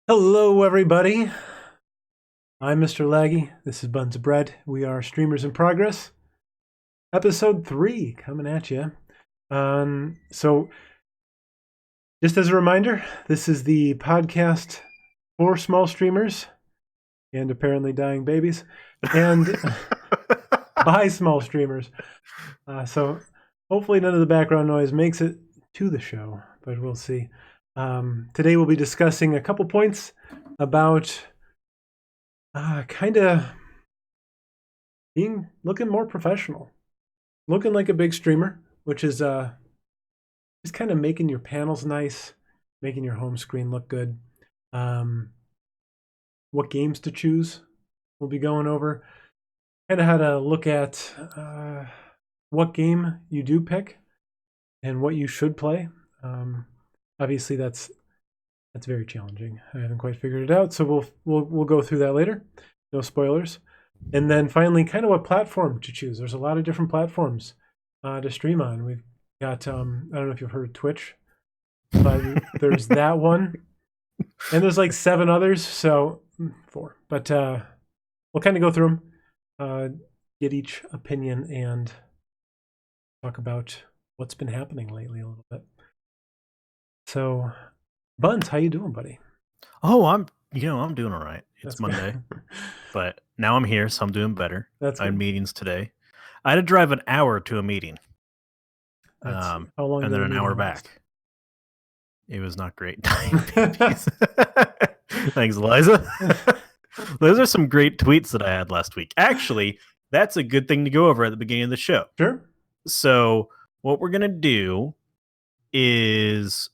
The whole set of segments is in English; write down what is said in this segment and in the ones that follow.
Hello, everybody. I'm Mr. Laggy. This is BunsofBread. We are streamers in progress. Episode 3 coming at you. So, just as a reminder, this is the podcast for small streamers and apparently dying babies, and by small streamers. So, hopefully, none of the background noise makes it to the show, but we'll see. Today, we'll be discussing a couple points about kind of looking more professional, looking like a big streamer, which is just kind of making your panels nice, making your home screen look good. What games to choose, we'll be going over. Kind of how to look at what game you do pick and what you should play. Obviously, that's very challenging. I haven't quite figured it out, so we'll go through that later. No spoilers. And then finally, kind of what platform to choose. There's a lot of different platforms to stream on. We've got I don't know if you've heard of Twitch, but there's that one, and there's like 7 others, so 4. But we'll kind of go through them, get each opinion, and talk about what's been happening lately a little bit. So, Buns, how you doing, buddy? Oh, I'm doing all right. It's That's Monday, good. but now I'm here, so I'm doing better. That's I had good. meetings today. I had to drive an hour to a meeting, How long and did then the an meeting hour last? back. It was not great. Thanks, Eliza. Those are some great tweets that I had last week. Actually, that's a good thing to go over at the beginning of the show. Sure. So what we're going to do is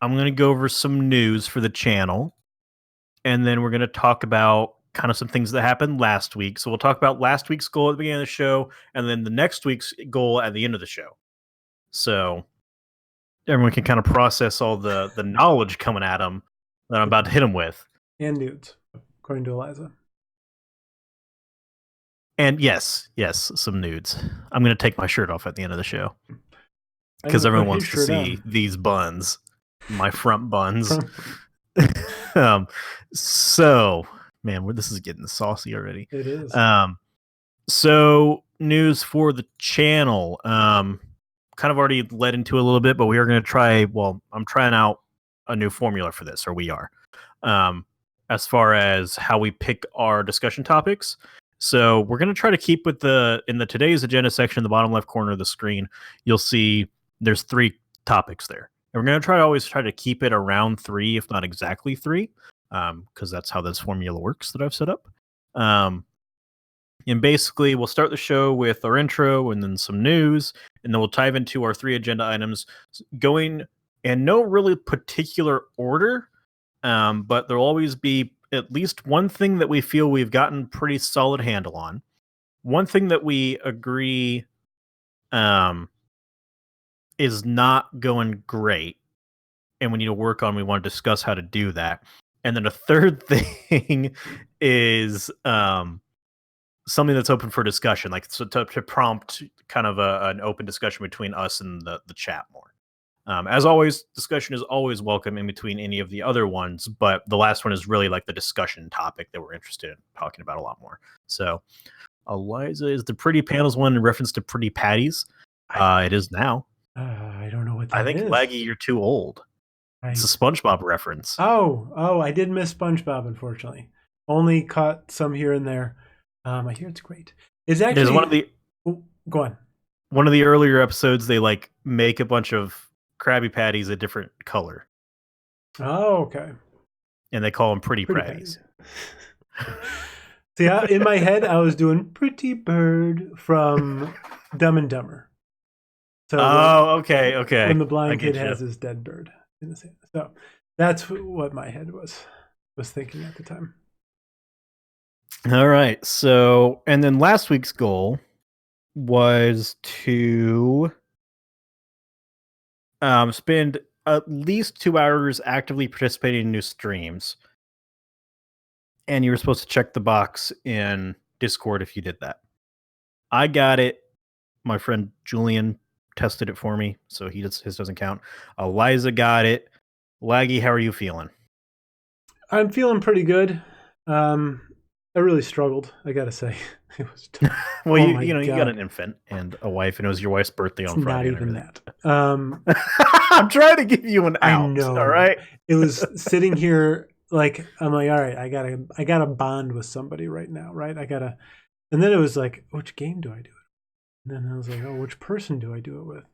I'm going to go over some news for the channel, and then we're going to talk about kind of some things that happened last week. So we'll talk about last week's goal at the beginning of the show, and then the next week's goal at the end of the show. So everyone can kind of process all the knowledge coming at them that I'm about to hit them with. And nudes, according to Eliza. And yes, some nudes. I'm going to take my shirt off at the end of the show because everyone wants to see these buns, my front buns. So, man, this is getting saucy already. It is. So news for the channel. Kind of already led into a little bit, but we are going to try. Well, I'm trying out a new formula for this, or we are. As far as how we pick our discussion topics. So we're going to try to keep with in the today's agenda section in the bottom left corner of the screen, you'll see there's 3 topics there. And we're going to always try to keep it around 3, if not exactly 3, because that's how this formula works that I've set up. And basically, we'll start the show with our intro and then some news, and then we'll dive into our 3 agenda items, going in no really particular order, but there'll always be at least one thing that we feel we've gotten pretty solid handle on, one thing that we agree is not going great, and we need to work on. We want to discuss how to do that. And then a third thing is something that's open for discussion, like so to prompt kind of an open discussion between us and the chat more. As always, discussion is always welcome in between any of the other ones, but the last one is really like the discussion topic that we're interested in talking about a lot more. So, Eliza, is the pretty panels one in reference to pretty patties? It is now. I don't know what that is. I think Laggy, you're too old. It's a SpongeBob reference. Oh, I did miss SpongeBob, unfortunately. Only caught some here and there. I hear it's great. It's actually there's one of the go on. One of the earlier episodes, they like make a bunch of Krabby Patties a different color. Oh, okay. And they call them pretty patties. See, in my head, I was doing Pretty Bird from Dumb and Dumber. So okay. When the blind kid has his dead bird in his hand. So that's what my head was thinking at the time. All right. So, and then last week's goal was to spend at least 2 hours actively participating in new streams. And you were supposed to check the box in Discord if you did that. I got it. My friend Julian tested it for me, so his doesn't count. Eliza got it. Laggy, how are you feeling? I'm feeling pretty good. I really struggled, I gotta say. It was tough. Well, Oh my you got God. an infant and a wife, and it was your wife's birthday It's on not Friday and even everything. that. I'm trying to give you an I out. All know. right. It was sitting here like I'm like, all right, I gotta bond with somebody right now, right? I gotta, and then it was like, which game do I do it? And then I was like, oh, which person do I do it with?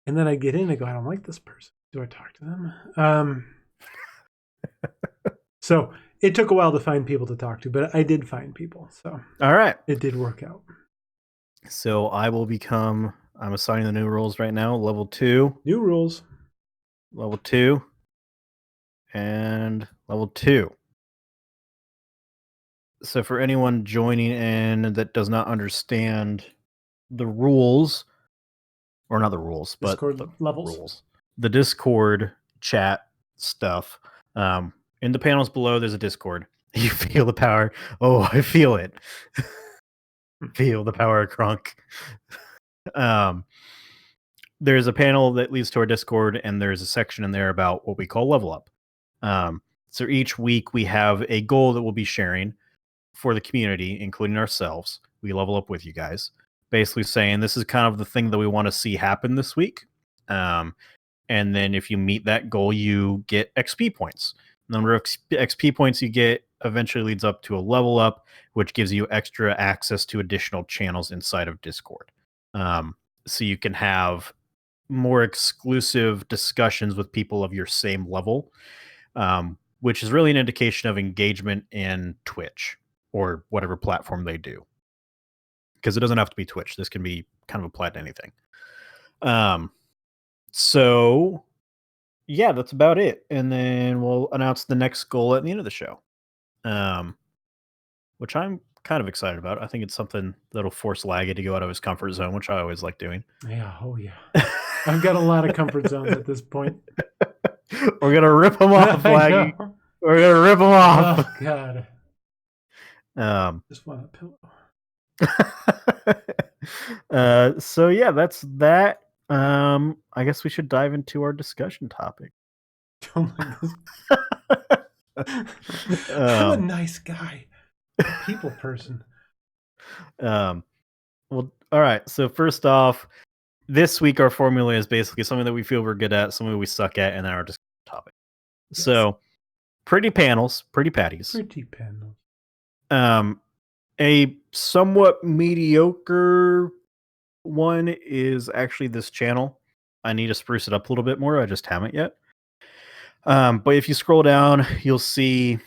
And then I get in and go, I don't like this person. Do I talk to them? So it took a while to find people to talk to, but I did find people. So All right. it did work out. So I'm assigning the new rules right now. Level 2, New rules. level 2, and level 2. So for anyone joining in that does not understand the rules, or not the rules, but Discord the levels. rules, the Discord chat stuff. In the panels below, there's a Discord. You feel the power. Oh, I feel it. Feel the power of Crunk. Um, there's a panel that leads to our Discord, and there's a section in there about what we call level up. So each week we have a goal that we'll be sharing for the community, including ourselves. We level up with you guys, basically saying this is kind of the thing that we want to see happen this week. And then if you meet that goal, you get XP points. The number of XP points you get eventually leads up to a level up, which gives you extra access to additional channels inside of Discord. So you can have more exclusive discussions with people of your same level, which is really an indication of engagement in Twitch or whatever platform they do. Because it doesn't have to be Twitch. This can be kind of applied to anything. So yeah, that's about it. And then we'll announce the next goal at the end of the show, which I'm kind of excited about. I think it's something that'll force Laggy to go out of his comfort zone, which I always like doing. Yeah. Oh yeah. I've got a lot of comfort zones at this point. We're gonna rip him off, I Laggy. know. We're gonna rip him off. Oh God. Just want a pillow. So yeah, that's that. I guess we should dive into our discussion topic. Don't like this. I'm a nice guy, a people person. Well, all right. So first off, this week our formula is basically something that we feel we're good at, something we suck at, and then our discussion topic. Yes. So pretty panels, pretty patties. Pretty panels. A somewhat mediocre one is actually this channel. I need to spruce it up a little bit more. I just haven't yet. But if you scroll down, you'll see,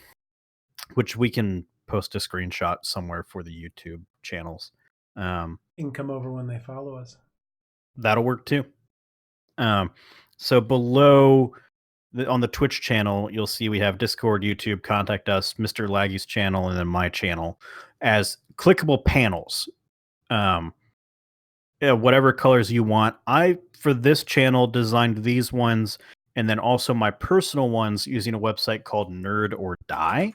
which we can post a screenshot somewhere for the YouTube channels. You can come over when they follow us. That'll work too. So below on the Twitch channel, you'll see we have Discord, YouTube, Contact Us, Mr. Laggy's channel, and then my channel as clickable panels. Whatever colors you want. I, for this channel, designed these ones and then also my personal ones using a website called Nerd or Die.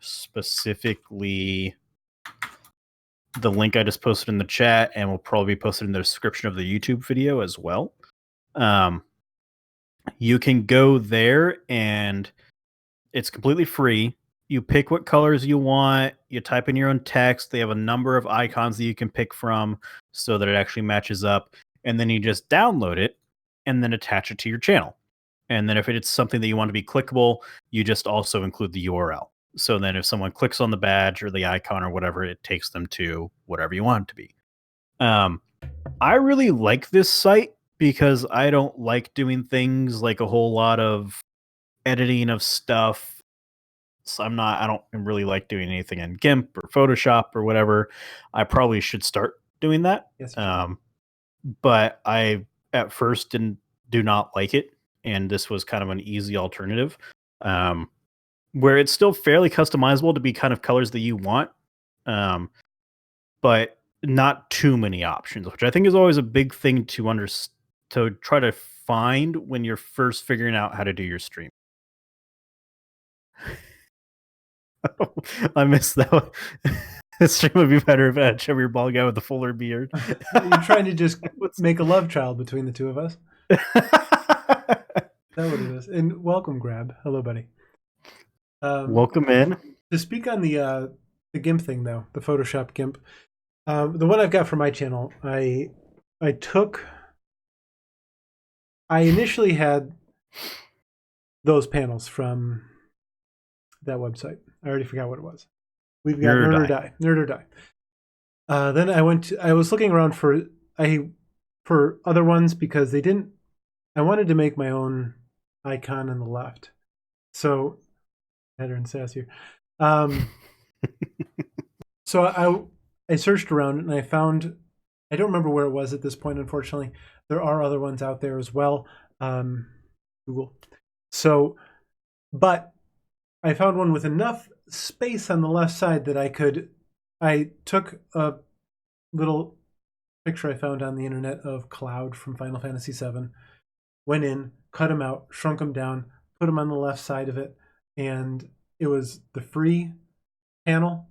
Specifically, the link I just posted in the chat and will probably be posted in the description of the YouTube video as well. You can go there and it's completely free. You pick what colors you want. You type in your own text. They have a number of icons that you can pick from so that it actually matches up. And then you just download it and then attach it to your channel. And then if it's something that you want to be clickable, you just also include the URL. So then if someone clicks on the badge or the icon or whatever, it takes them to whatever you want it to be. I really like this site because I don't like doing things like a whole lot of editing of stuff. So I don't really like doing anything in GIMP or Photoshop or whatever. I probably should start doing that. Yes. But I at first do not like it. And this was kind of an easy alternative. Where it's still fairly customizable to be kind of colors that you want. But not too many options, which I think is always a big thing to try to find when you're first figuring out how to do your stream. I missed that one. This stream would be better if I had chubby bald guy with a fuller beard. You're trying to just make a love child between the two of us. That's what it is. And welcome, Grab. Hello, buddy. Welcome in. To speak on the GIMP thing, though, the Photoshop GIMP, the one I've got for my channel, I initially had those panels from that website. I already forgot what it was. We've got Nerd or Die. Nerd or Die. Then I was looking around for other ones because they didn't. I wanted to make my own icon on the left. So, Header and Sass here. So I searched around and I found, I don't remember where it was at this point, unfortunately. There are other ones out there as well. Google. So, but I found one with enough space on the left side that I took a little picture I found on the internet of Cloud from Final Fantasy VII, went in, cut him out, shrunk him down, put him on the left side of it, and it was the free panel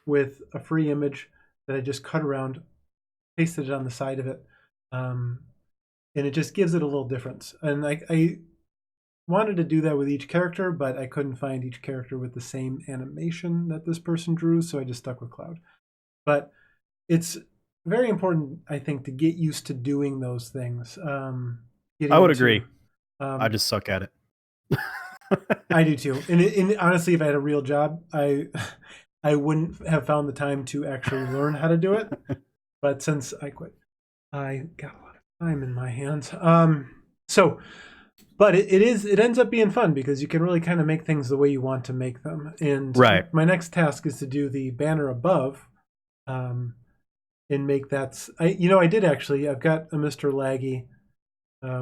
with a free image that I just cut around, pasted it on the side of it, and it just gives it a little difference. And I wanted to do that with each character, but I couldn't find each character with the same animation that this person drew, so I just stuck with Cloud. But it's very important, I think, to get used to doing those things. I would agree. I just suck at it. I do too. And honestly, if I had a real job, I wouldn't have found the time to actually learn how to do it. But since I quit, I got a lot of time in my hands. But it ends up being fun because you can really kind of make things the way you want to make them. And right. My next task is to do the banner above, and make that. I did actually. I've got a Mr. Laggy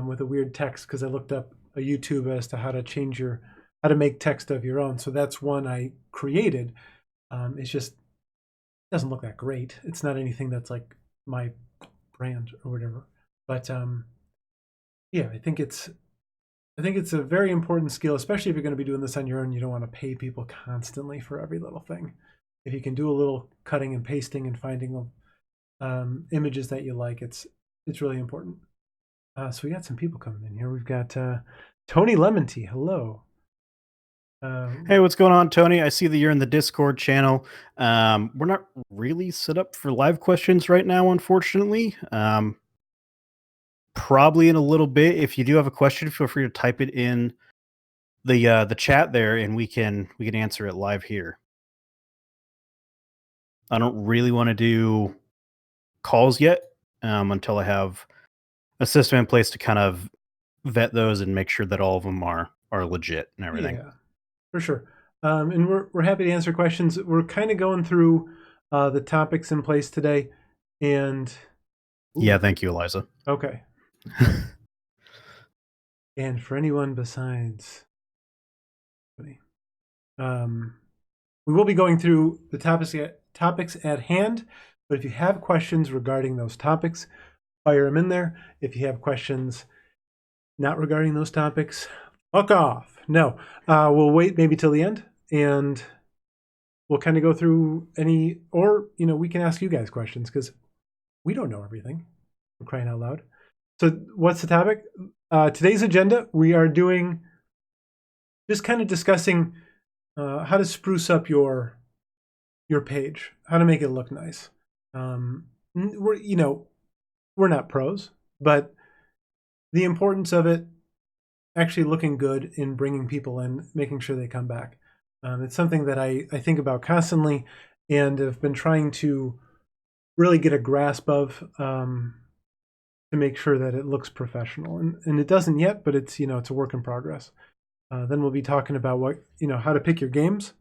with a weird text because I looked up a YouTube as to how to make text of your own. So that's one I created. It's just doesn't look that great. It's not anything that's like my brand or whatever. But yeah, I think it's a very important skill, especially if you're going to be doing this on your own. You don't want to pay people constantly for every little thing. If you can do a little cutting and pasting and finding images that you like, it's really important. So we got some people coming in here. We've got Tony Lemon Tea. Hello. Hey, what's going on, Tony? I see that you're in the Discord channel. We're not really set up for live questions right now, unfortunately. Probably in a little bit. If you do have a question, feel free to type it in the chat there, and we can answer it live here. I don't really want to do calls yet until I have a system in place to kind of vet those and make sure that all of them are legit and everything. Yeah, for sure. And we're happy to answer questions. We're kind of going through the topics in place today, and yeah, thank you, Eliza. Okay. And for anyone besides me, we will be going through the topics at hand. But if you have questions regarding those topics, fire them in there. If you have questions not regarding those topics, fuck off. No, we'll wait maybe till the end, and we'll kind of go through we can ask you guys questions because we don't know everything. We're crying out loud. So what's the topic? Today's agenda, we are doing just kind of discussing how to spruce up your page, how to make it look nice. We're not pros, but the importance of it actually looking good in bringing people in, making sure they come back. It's something that I think about constantly and have been trying to really get a grasp of to make sure that it looks professional. And it doesn't yet, but it's, it's a work in progress. Then we'll be talking about how to pick your games,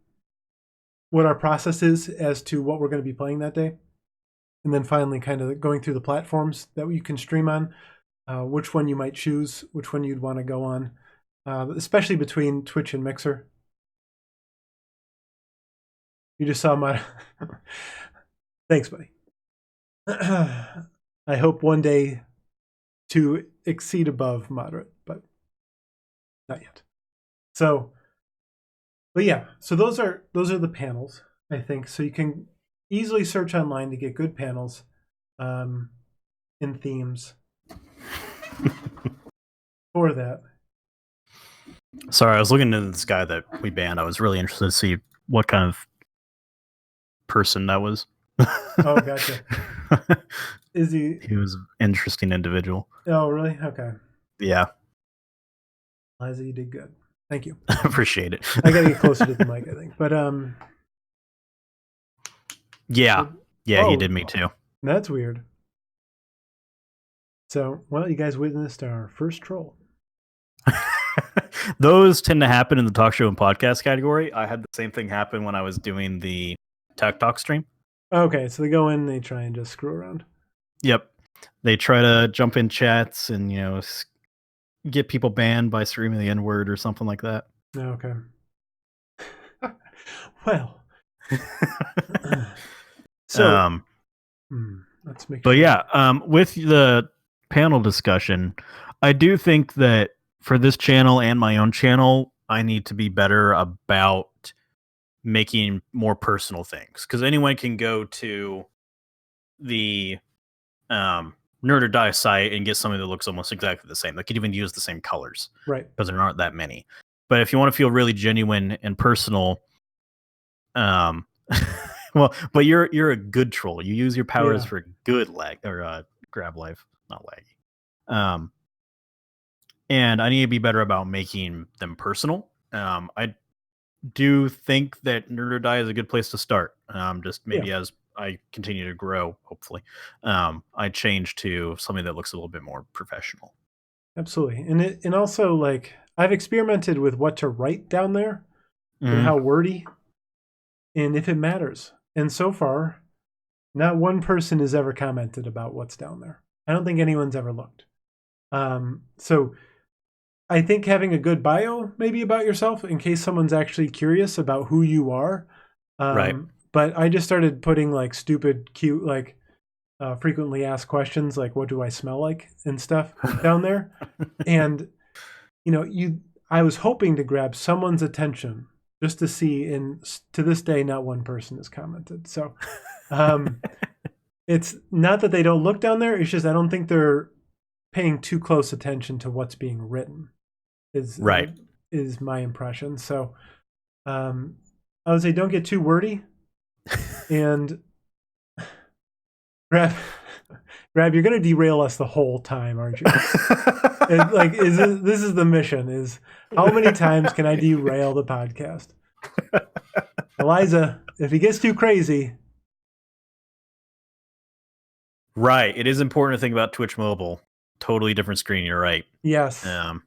what our process is as to what we're going to be playing that day. And then finally kind of going through the platforms that you can stream on, which one you might choose, which one you'd want to go on, especially between Twitch and Mixer. You just saw my... Thanks, buddy. I hope one day to exceed above moderate, but not yet. So, but yeah, so those are the panels, I think. So you can easily search online to get good panels in themes for that. Sorry, I was looking into this guy that we banned. I was really interested to see what kind of person that was. Oh, gotcha. Is he? He was an interesting individual. Oh, really? Okay. Yeah, Eliza, you did good. Thank you. appreciate it. I gotta get closer to the mic, I think. But yeah, he oh, did me too. that's weird. So, well, you guys witnessed our first troll. Those tend to happen in the talk show and podcast category. I had the same thing happen when I was doing the Tech Talk stream. Okay, so they go in, they try and just screw around. Yep. They try to jump in chats and, get people banned by screaming the N-word or something like that. Okay. Well. So, let's make sure. But yeah, with the panel discussion, I do think that for this channel and my own channel, I need to be better about making more personal things, because anyone can go to the Nerd or Die site and get something that looks almost exactly the same. They could even use the same colors, right? Because there aren't that many. But if you want to feel really genuine and personal, well, but you're a good troll. You use your powers for good lag or grab life, not laggy. And I need to be better about making them personal. I do think that Nerd or Die is a good place to start. Just maybe as I continue to grow, hopefully, I change to something that looks a little bit more professional. Absolutely, and also, like, I've experimented with what to write down there and how wordy, and if it matters. And so far, not one person has ever commented about what's down there. I don't think anyone's ever looked. So I think having a good bio maybe about yourself in case someone's actually curious about who you are. Right. But I just started putting like stupid, cute, like frequently asked questions like what do I smell like and stuff down there. And I was hoping to grab someone's attention just to see, and to this day not one person has commented. So it's not that they don't look down there, it's just I don't think they're paying too close attention to what's being written is my impression. So I would say don't get too wordy, and grab, you're going to derail us the whole time, aren't you? Like, this is the mission, is how many times can I derail the podcast? Eliza, if he gets too crazy. Right. It is important to think about Twitch mobile. Totally different screen. You're right. Yes. And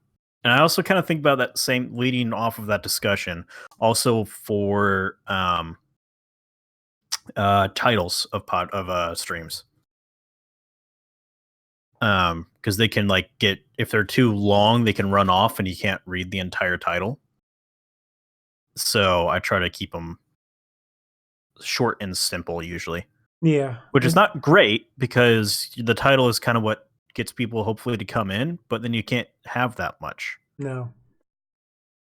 I also kind of think about that same leading off of that discussion also for titles of streams. Because they can like get, if they're too long, they can run off and you can't read the entire title. So I try to keep them short and simple usually. Yeah. Which is not great because the title is kind of what gets people hopefully to come in, but then you can't have that much. No.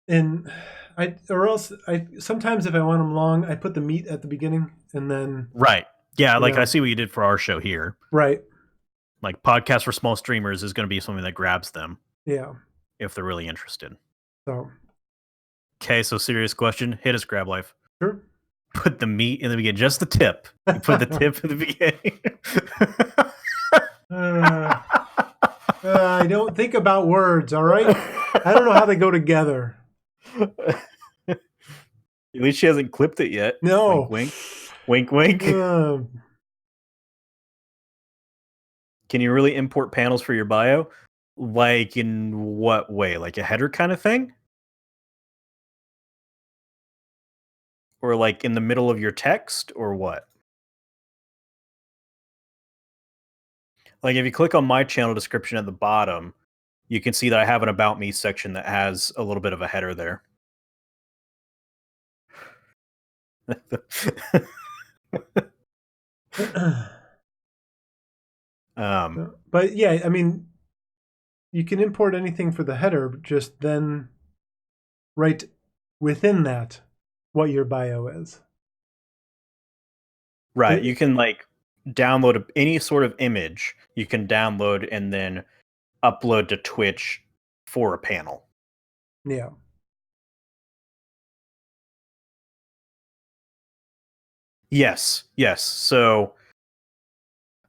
And sometimes if I want them long, I put the meat at the beginning and then. Right. Yeah. Like I see what you did for our show here. Right. Like podcast for small streamers is going to be something that grabs them. Yeah. If they're really interested. So. Okay. So serious question. Hit us, Grab Life. Sure. Put the meat in the beginning, just the tip. You put the tip in the beginning. I don't think about words, all right? I don't know how they go together. At least she hasn't clipped it yet. No. Wink, wink. Wink, wink. Can you really import panels for your bio? Like in what way? Like a header kind of thing? Or like in the middle of your text, or what? Like if you click on my channel description at the bottom, you can see that I have an About Me section that has a little bit of a header there. But yeah, I mean, you can import anything for the header, just then write within that what your bio is. Right. You can like download any sort of image you can download and then upload to Twitch for a panel. Yeah. Yes. So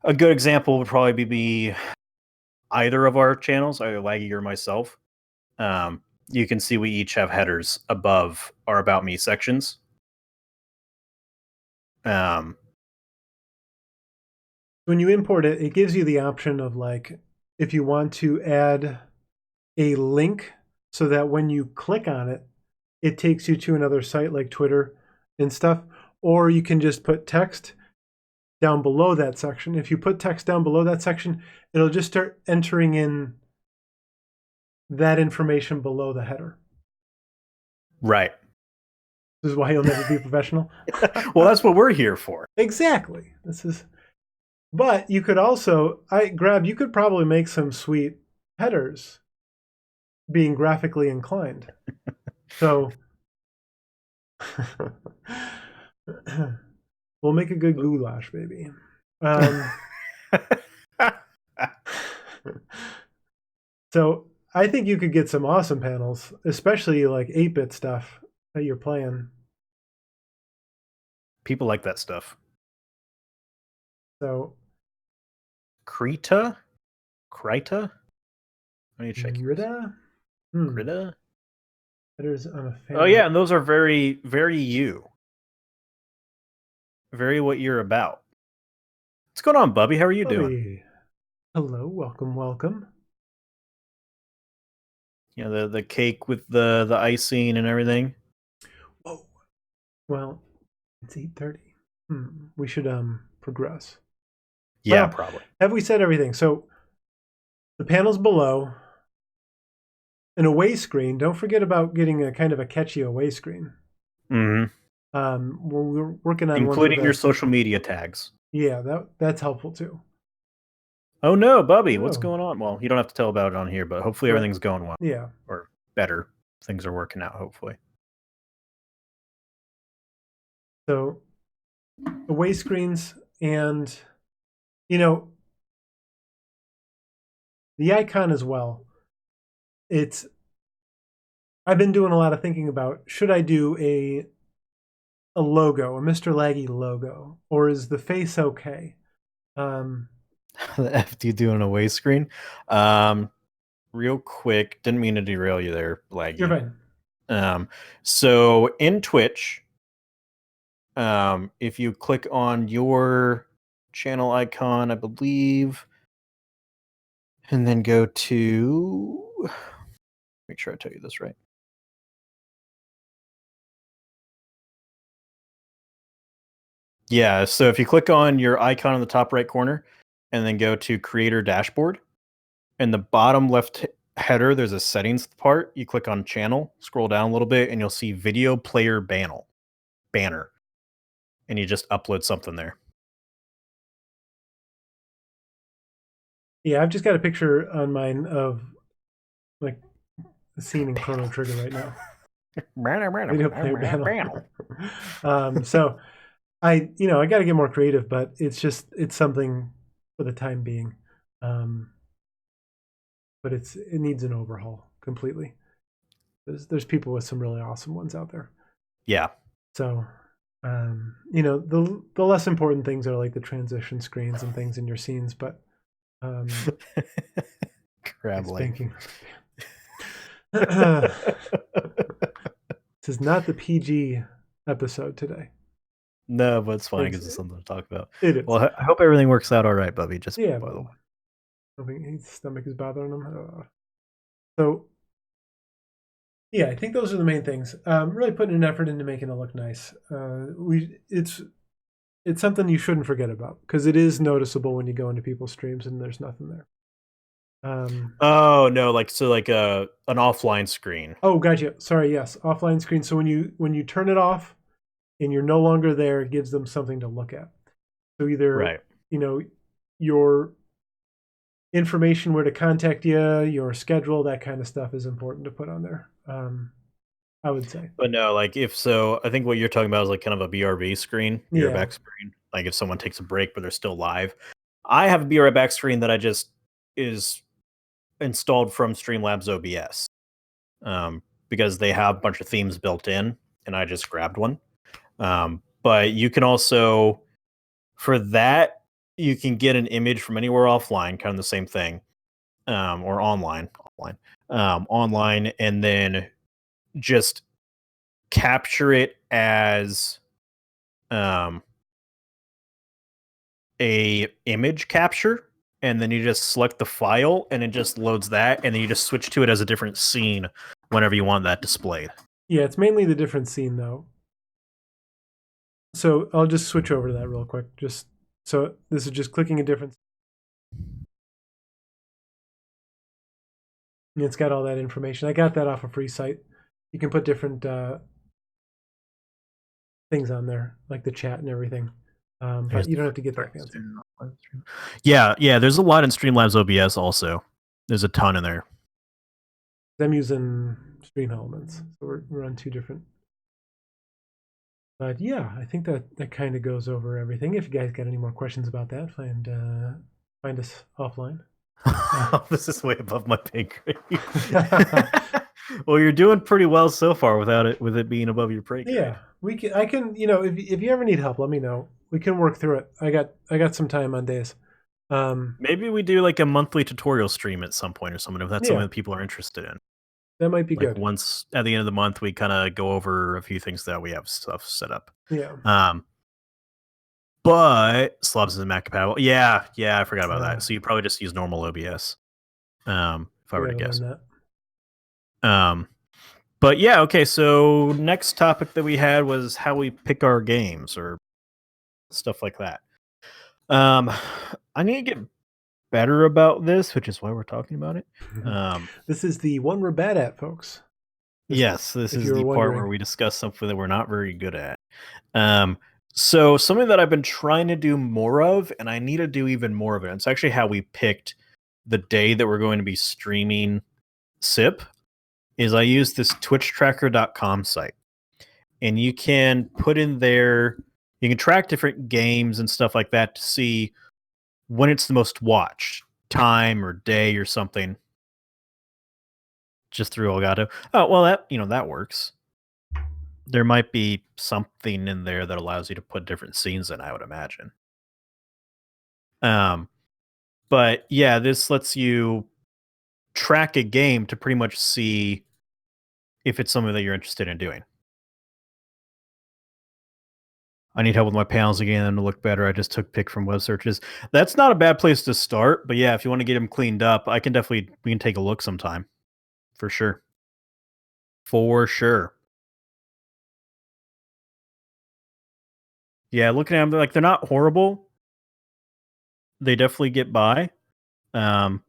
a good example would probably be either of our channels, either Laggy or myself. You can see we each have headers above our About Me sections. When you import it, it gives you the option of like, if you want to add a link so that when you click on it, it takes you to another site like Twitter and stuff, or you can just put text down below that section. If you put text down below that section, it'll just start entering in that information below the header. Right. This is why you'll never be professional. Well, that's what we're here for. Exactly. But you could also, you could probably make some sweet headers being graphically inclined. So we'll make a good goulash, baby. So I think you could get some awesome panels, especially like 8-bit stuff that you're playing. People like that stuff. So Krita? Let me check Grita? Grita? Headers on a fan. Oh yeah, and those are very, very you. Very what you're about. What's going on, Bubby? How are you doing? Hello, welcome. You know, the cake with the icing and everything. Oh, well, it's 8:30. We should progress. Yeah, Well, probably. have we said everything? So the panels below, an away screen. Don't forget about getting a kind of a catchy away screen. Mm-hmm. We're working on including one your social media tags. Yeah, that's helpful too. Oh no, Bubby, what's going on? Well, you don't have to tell about it on here, but hopefully everything's going well. Yeah. Or better. Things are working out, hopefully. So away screens and the icon as well. I've been doing a lot of thinking about, should I do a logo, a Mr. Laggy logo, or is the face okay? The F do you do an away screen? Real quick, didn't mean to derail you there, Laggy. You're fine. So in Twitch, if you click on your channel icon, I believe, and then go to, make sure I tell you this right. Yeah, so if you click on your icon in the top right corner and then go to creator dashboard, in the bottom left header, there's a settings part. You click on channel, scroll down a little bit, and you'll see video player banner. And you just upload something there. Yeah, I've just got a picture on mine of like the scene in Chrono Trigger right now. Video player panel. So I got to get more creative, but it's something for the time being. But it needs an overhaul completely. There's people with some really awesome ones out there. Yeah. So, the less important things are like the transition screens and things in your scenes, but crab spanking. This is not the PG episode today. No, but it's fine because it's something to talk about. It is. Well, I hope everything works out all right, Bubby. Just by the way. I think his stomach is bothering him. So, yeah, I think those are the main things. Really putting an effort into making it look nice. It's something you shouldn't forget about because it is noticeable when you go into people's streams and there's nothing there. Oh no, like an offline screen. Oh, gotcha. Sorry, yes, offline screen. So when you turn it off and you're no longer there, it gives them something to look at. So either your information, where to contact you, your schedule, that kind of stuff is important to put on there. I would say. But no, like if so, I think what you're talking about is like kind of a BRB screen, be right back screen. Like if someone takes a break but they're still live. I have a be right back screen that I just is installed from Streamlabs OBS. Because they have a bunch of themes built in, and I just grabbed one. But you can also, for that, you can get an image from anywhere offline, kind of the same thing, or online, and then just capture it as um, a image capture, and then you just select the file, and it just loads that, and then you just switch to it as a different scene whenever you want that displayed. Yeah, it's mainly the different scene though. So I'll just switch over to that real quick. Just so this is just clicking a different. And it's got all that information. I got that off a free site. You can put different things on there, like the chat and everything. But you don't have to get that fancy. Yeah. There's a lot in Streamlabs OBS also. There's a ton in there. I'm using Stream Elements, so we're on two different. But yeah, I think that kind of goes over everything. If you guys got any more questions about that, find us offline. This is way above my pay grade. Well, you're doing pretty well so far with it being above your pay grade. Yeah, I can. If you ever need help, let me know. We can work through it. I got some time on days. Maybe we do like a monthly tutorial stream at some point or something, if that's something that people are interested in. That might be like good. Once at the end of the month, we kind of go over a few things that we have stuff set up. Yeah. But Slobs is Mac compatible. Yeah, I forgot about that. So you probably just use normal OBS. If I were to guess. But yeah, okay. So next topic that we had was how we pick our games or stuff like that. I need to get better about this, which is why we're talking about it. This is the one we're bad at, folks. This is the part where we discuss something that we're not very good at. So something that I've been trying to do more of, and I need to do even more of it. It's actually how we picked the day that we're going to be streaming SIP. Is I use this twitchtracker.com site, and you can put in there, you can track different games and stuff like that to see when it's the most watched time or day or something. Just through Elgato. Oh, well, that works. There might be something in there that allows you to put different scenes in, I would imagine. But yeah, this lets you track a game to pretty much see if it's something that you're interested in doing. I need help with my panels again to look better. I just took pick from web searches. That's not a bad place to start, but yeah, if you want to get them cleaned up, we can take a look sometime. For sure. Yeah, looking at them, they're not horrible. They definitely get by. But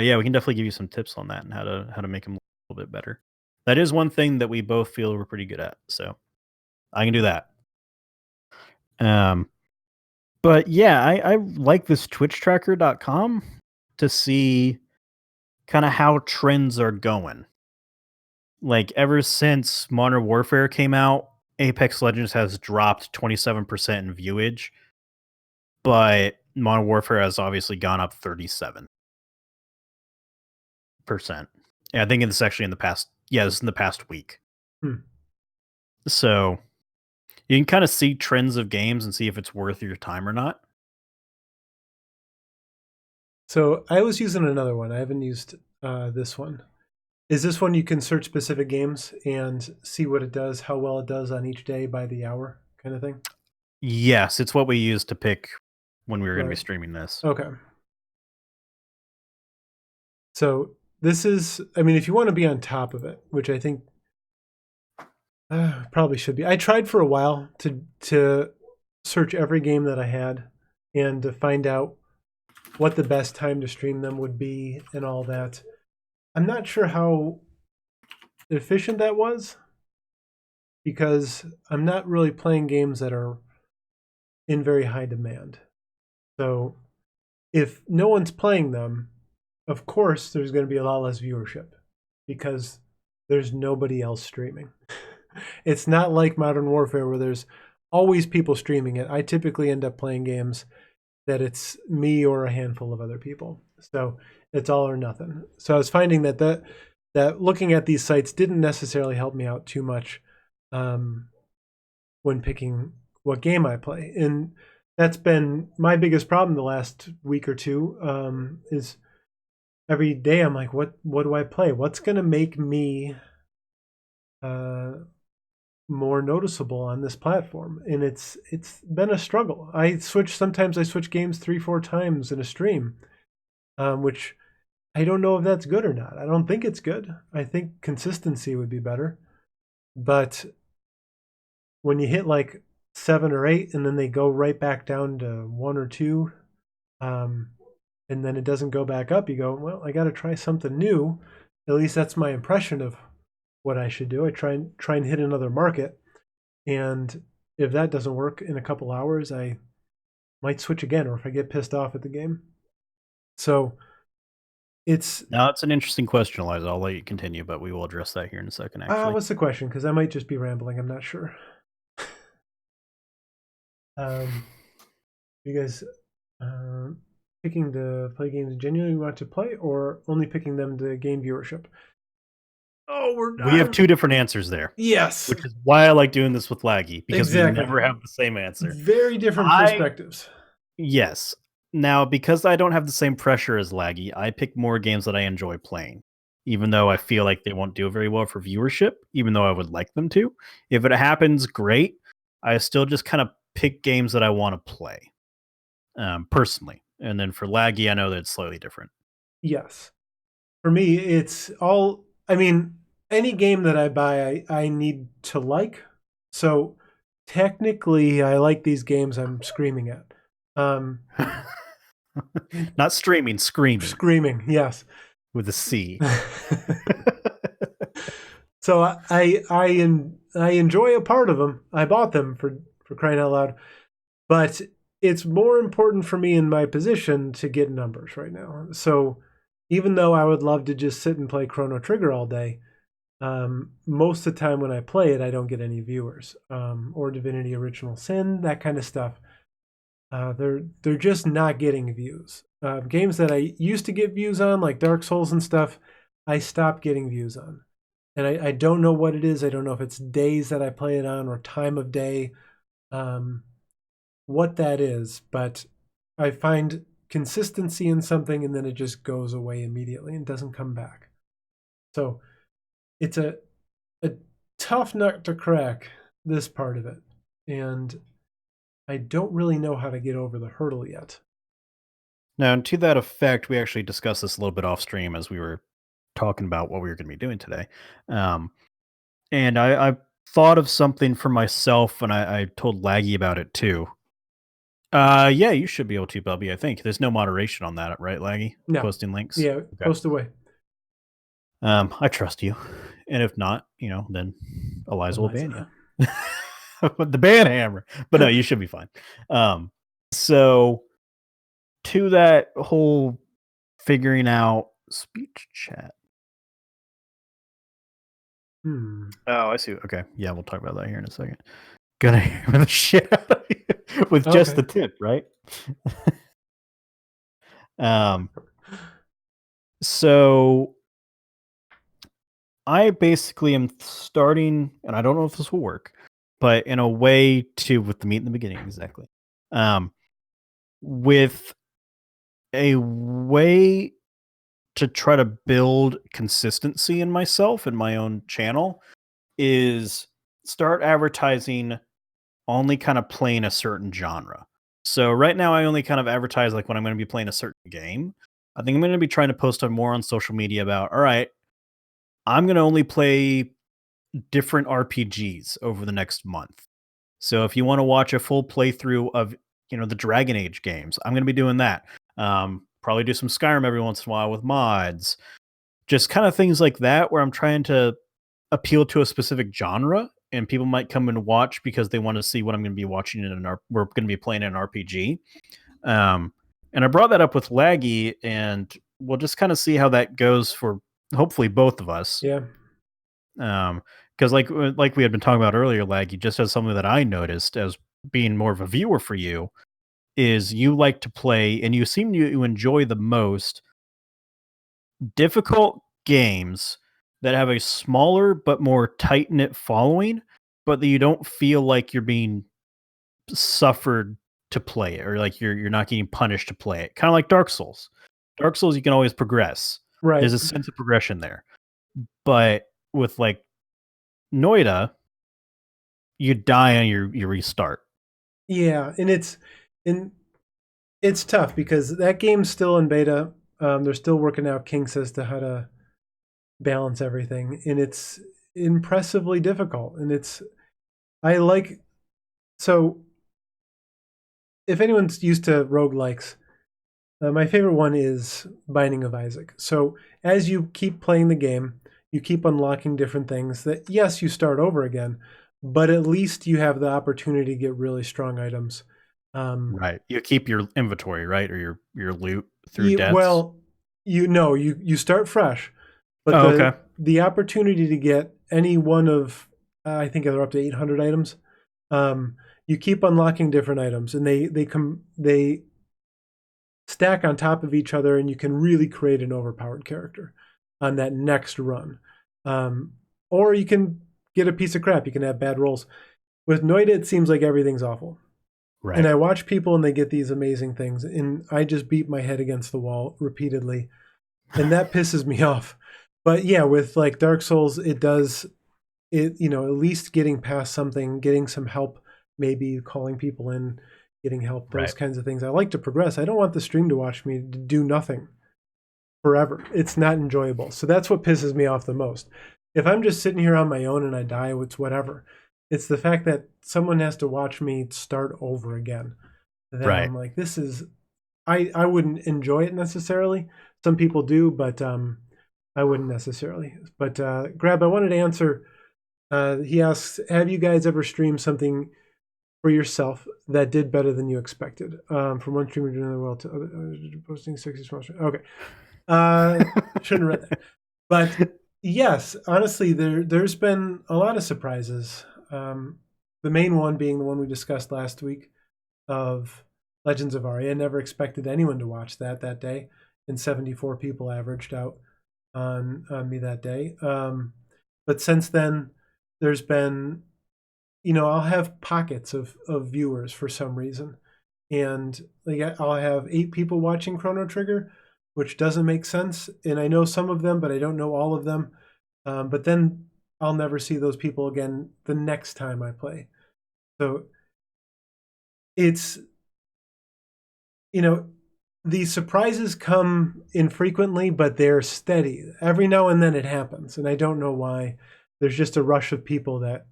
yeah, we can definitely give you some tips on that and how to make them a little bit better. That is one thing that we both feel we're pretty good at, so I can do that. But yeah, I like this twitchtracker.com to see kind of how trends are going. Like ever since Modern Warfare came out, Apex Legends has dropped 27% in viewage, but Modern Warfare has obviously gone up 37%. Yeah, I think it's actually in the past. Yeah, this is in the past week. So you can kind of see trends of games and see if it's worth your time or not. So I was using another one. I haven't used this one. Is this one you can search specific games and see what it does, how well it does on each day by the hour kind of thing? Yes, it's what we used to pick when we were going to be streaming this. Okay. So this is, I mean, if you want to be on top of it, which I think probably should be. I tried for a while to search every game that I had and to find out what the best time to stream them would be and all that. I'm not sure how efficient that was because I'm not really playing games that are in very high demand. So if no one's playing them, of course there's going to be a lot less viewership because there's nobody else streaming. It's not like Modern Warfare where there's always people streaming it. I typically end up playing games that it's me or a handful of other people. So it's all or nothing. So I was finding that looking at these sites didn't necessarily help me out too much. when picking what game I play. And that's been my biggest problem the last week or two. Is every day I'm like, what do I play? What's gonna make me more noticeable on this platform? And it's been a struggle. Sometimes I switch games 3-4 times in a stream, which I don't know if that's good or not. I don't think it's good. I think consistency would be better. But when you hit like 7 or 8 and then they go right back down to 1 or 2, um, and then it doesn't go back up, you go, well, I got to try something new. At least that's my impression of what I should do. I try and hit another market, and if that doesn't work in a couple hours, I might switch again, or if I get pissed off at the game. So it's Now, it's an interesting question, Eliza. I'll let you continue, but we will address that here in a second, actually. what's the question? Because I might just be rambling. I'm not sure. You guys picking to play games you genuinely want to play, or only picking them to gain viewership? Oh, we have two different answers there. Yes, Which is why I like doing this with Laggy, because exactly. we never have the same answer. Very different perspectives. Yes. Now, because I don't have the same pressure as Laggy, I pick more games that I enjoy playing, even though I feel like they won't do very well for viewership, even though I would like them to. If it happens, great. I still just kind of pick games that I want to play, personally. And then for Laggy, I know that it's slightly different. Yes. For me, it's all, I mean, any game that I buy, I need to like. So technically, I like these games I'm screaming at. Not streaming, screaming. Screaming, yes. With a C. So I enjoy a part of them. I bought them for crying out loud. But it's more important for me in my position to get numbers right now. So even though I would love to just sit and play Chrono Trigger all day, most of the time when I play it, I don't get any viewers, or Divinity Original Sin, that kind of stuff. They're just not getting views. Games that I used to get views on, like Dark Souls and stuff, I stopped getting views on. And I don't know what it is. I don't know if it's days that I play it on or time of day, what that is. But I find consistency in something and then it just goes away immediately and doesn't come back. So it's a tough nut to crack, this part of it. And I don't really know how to get over the hurdle yet. Now, and to that effect, we actually discussed this a little bit off stream as we were talking about what we were going to be doing today. And I thought of something for myself, and I told Laggy about it too. Yeah, you should be able to, Bubby. I think there's no moderation on that, right, Laggy? No. Posting links. Yeah, Okay. post away. I trust you, and if not, then Eliza will ban you. The ban hammer, but no, you should be fine. So to that whole figuring out speech chat. Oh, I see. Okay, yeah, we'll talk about that here in a second. Gonna hammer the shit out of you with just the tip, right? So I basically am starting, and I don't know if this will work, but in a way to, with the meat in the beginning, exactly. With a way to try to build consistency in myself and my own channel is start advertising only kind of playing a certain genre. So right now I only kind of advertise like when I'm going to be playing a certain game. I think I'm going to be trying to post on more on social media about, all right, I'm going to only play different RPGs over the next month. So if you want to watch a full playthrough of, the Dragon Age games, I'm going to be doing that. Probably do some Skyrim every once in a while with mods. Just kind of things like that where I'm trying to appeal to a specific genre and people might come and watch because they want to see what I'm going to be watching we're going to be playing in an RPG. And I brought that up with Laggy, and we'll just kind of see how that goes for hopefully both of us. Yeah. Because like we had been talking about earlier, Laggy, just as something that I noticed as being more of a viewer for you, is you like to play and you seem to enjoy the most difficult games that have a smaller but more tight-knit following, but that you don't feel like you're being suffered to play it, or like you're not getting punished to play it. Kind of like Dark Souls. Dark Souls, you can always progress. Right. There's a sense of progression there. But with like Noida, you die and you restart. Yeah, and it's tough because that game's still in beta. They're still working out kinks as to how to balance everything, and it's impressively difficult. And it's I like so if anyone's used to roguelikes, my favorite one is Binding of Isaac. So as you keep playing the game, you keep unlocking different things that, yes, you start over again, but at least you have the opportunity to get really strong items. Um, Right. You keep your inventory, right? Or your loot through you, deaths. well, you know, you start fresh, but Oh, okay. the opportunity to get any one of I think they're up to 800 items. Um, you keep unlocking different items, and they stack on top of each other, and you can really create an overpowered character on that next run. Um, or you can get a piece of crap. You can have bad rolls. With Noida, it seems like everything's awful. And Right. I watch people and they get these amazing things, and I just beat my head against the wall repeatedly, and that pisses me off. But yeah, with like Dark Souls, it does it. You know, at least getting past something, getting some help, maybe calling people in, getting help, those Right. kinds of things. I like to progress. I don't want the stream to watch me do nothing forever. It's not enjoyable. So that's what pisses me off the most. If I'm just sitting here on my own and I die, it's whatever. It's the fact that someone has to watch me start over again. That Right. I'm like, this is I wouldn't enjoy it necessarily. Some people do, but I wouldn't necessarily. But Grab, I wanted to answer. He asks, have you guys ever streamed something for yourself that did better than you expected? From one streamer to another, well, to other, posting 60 small. Okay, shouldn't have read that. But yes, honestly, there's been a lot of surprises. The main one being the one we discussed last week of Legends of Arya. I never expected anyone to watch that day, and 74 people averaged out on me that day. But since then, there's been, I'll have pockets of viewers for some reason, and like I'll have 8 people watching Chrono Trigger, which doesn't make sense. And I know some of them, but I don't know all of them. But then I'll never see those people again the next time I play. So it's you know, these surprises come infrequently, but they're steady. Every now and then it happens, and I don't know why. There's just a rush of people that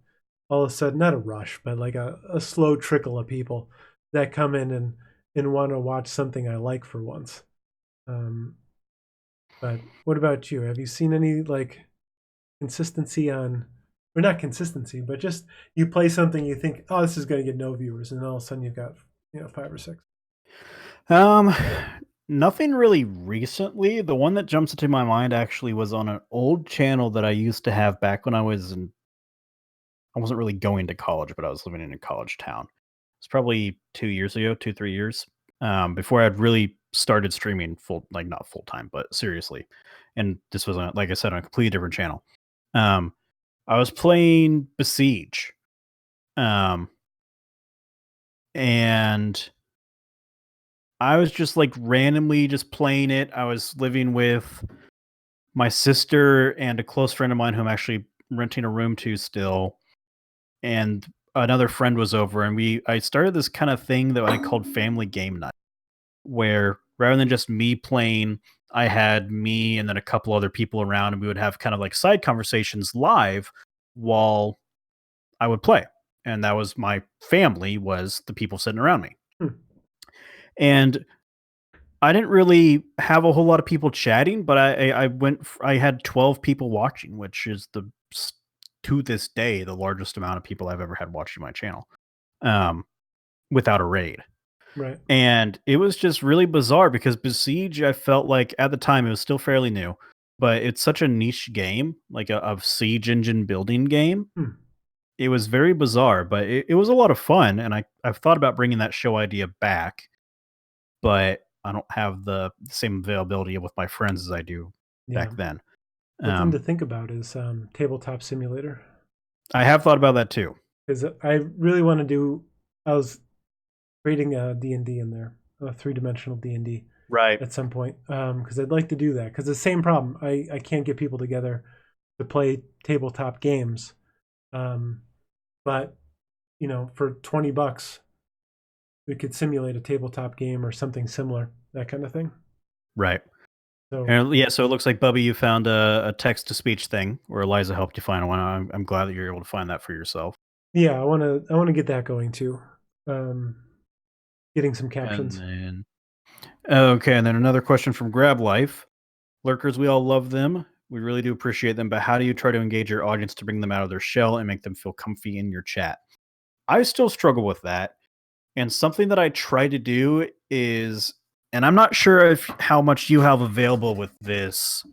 all of a sudden, not a rush, but like a slow trickle of people that come in and want to watch something I like for once. Um, but what about you? Have you seen any like consistency on, or not consistency, but just you play something you think, oh, this is going to get no viewers, and all of a sudden you've got 5 or 6. Um, Nothing really recently. The one that jumps into my mind actually was on an old channel that I used to have back when I wasn't really going to college, but I was living in a college town. It's probably 2 years ago, 2, 3 years, before I'd really started streaming like not full time, but seriously. And this was, like I said, on a completely different channel. Um, I was playing Besiege. Um, and I was just like randomly just playing it. I was living with my sister and a close friend of mine who I'm actually renting a room to still. And another friend was over, and I started this kind of thing that I called family game night, where rather than just me playing, I had me and then a couple other people around, and we would have kind of like side conversations live while I would play. And that was my family, was the people sitting around me. Hmm. And I didn't really have a whole lot of people chatting, but I had 12 people watching, which is to this day the largest amount of people I've ever had watching my channel, um, without a raid. Right. And it was just really bizarre because Besiege, I felt like at the time it was still fairly new, but it's such a niche game, like a siege engine building game. Hmm. It was very bizarre, but it was a lot of fun, and I've thought about bringing that show idea back, but I don't have the same availability with my friends as I do Yeah. back then. Something to Um, think about is tabletop simulator. I have thought about that too. because I really want to do. I was creating a D&D in there, a three-dimensional D&D Right. at some point, because I'd like to do that. Because the same problem, I can't get people together to play tabletop games, um, but for $20, we could simulate a tabletop game or something similar, that kind of thing. Right. So And yeah, so it looks like Bubby, you found a text to speech thing, or Eliza helped you find one. I'm glad that you're able to find that for yourself. yeah, I want to get that going too. Um, Getting some And captions. then okay, and then another question from Grab Life. Lurkers, we all love them. We really do appreciate them, but how do you try to engage your audience to bring them out of their shell and make them feel comfy in your chat? I still struggle with that. And something that I try to do is, and I'm not sure if how much you have available with this,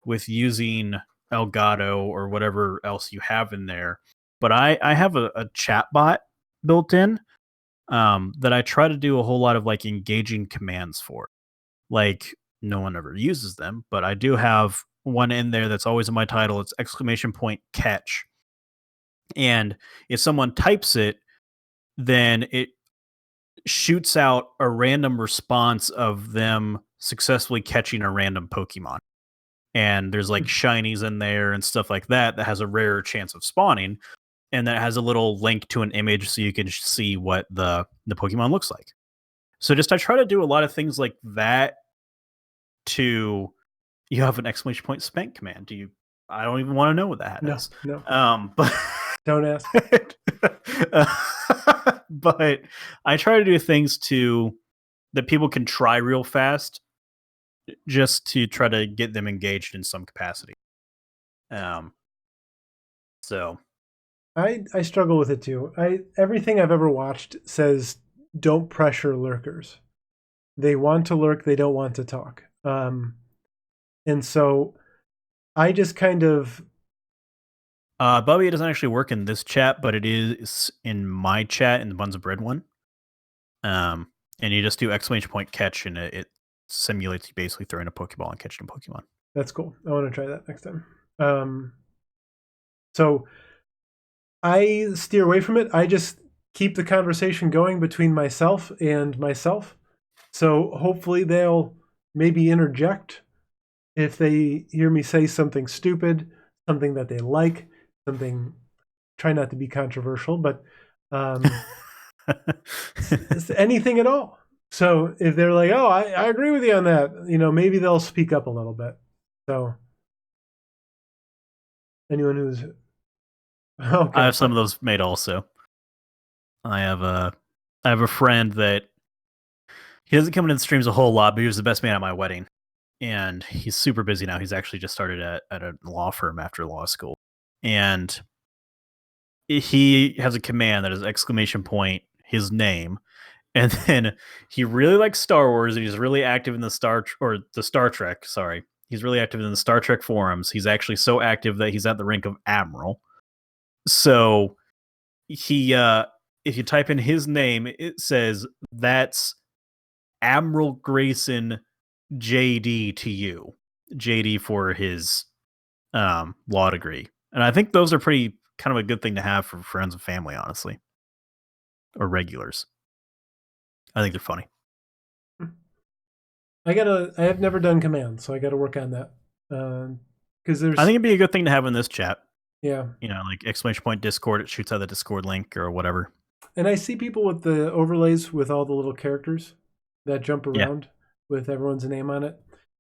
with using Elgato or whatever else you have in there, but I have a chat bot built in that I try to do a whole lot of like engaging commands for. Like no one ever uses them, but I do have one in there that's always in my title. It's exclamation point catch. And if someone types it, then it shoots out a random response of them successfully catching a random Pokemon. And there's like shinies in there and stuff like that that has a rarer chance of spawning. And that has a little link to an image so you can see what the Pokemon looks like. So just I try to do a lot of things like that to you have an exclamation point spank command. Do you I don't even want to know what that No, is. no, But don't ask. but I try to do things to that people can try real fast just to try to get them engaged in some capacity. Um so I struggle with it too. I Everything I've ever watched says don't pressure lurkers. They want to lurk, they don't want to talk. And so I just kind of Bubby, it doesn't actually work in this chat, but it is in my chat in the Buns of Bread one. And you just do exclamation point catch, and it simulates you basically throwing a Pokeball and catching a Pokemon. that's cool. I want to try that next time. So I steer away from it. I just keep the conversation going between myself and myself. So hopefully they'll maybe interject if they hear me say something stupid, something that they like, something. Try not to be controversial, but um, anything at all. So if they're like, "Oh, I agree with you on that," maybe they'll speak up a little bit. So anyone who's I okay, have some of those made also. I have a friend that he doesn't come into the streams a whole lot, but he was the best man at my wedding. And he's super busy now. He's actually just started at a law firm after law school. And he has a command that is exclamation point his name. And then he really likes Star Wars and he's really active in the Star Trek, sorry. He's really active in the Star Trek forums. He's actually so active that he's at the rank of admiral. So he if you type in his name, it says that's Admiral Grayson JD to you. JD for his law degree. And I think those are pretty kind of a good thing to have for friends and family, honestly. Or regulars. I think they're funny. I have never done commands, so I gotta work on that. Because I there's think it'd be a good thing to have in this chat. yeah, You know, like exclamation point Discord, it shoots out the Discord link or whatever. and I see people with the overlays with all the little characters that jump Yeah. around with everyone's name on it.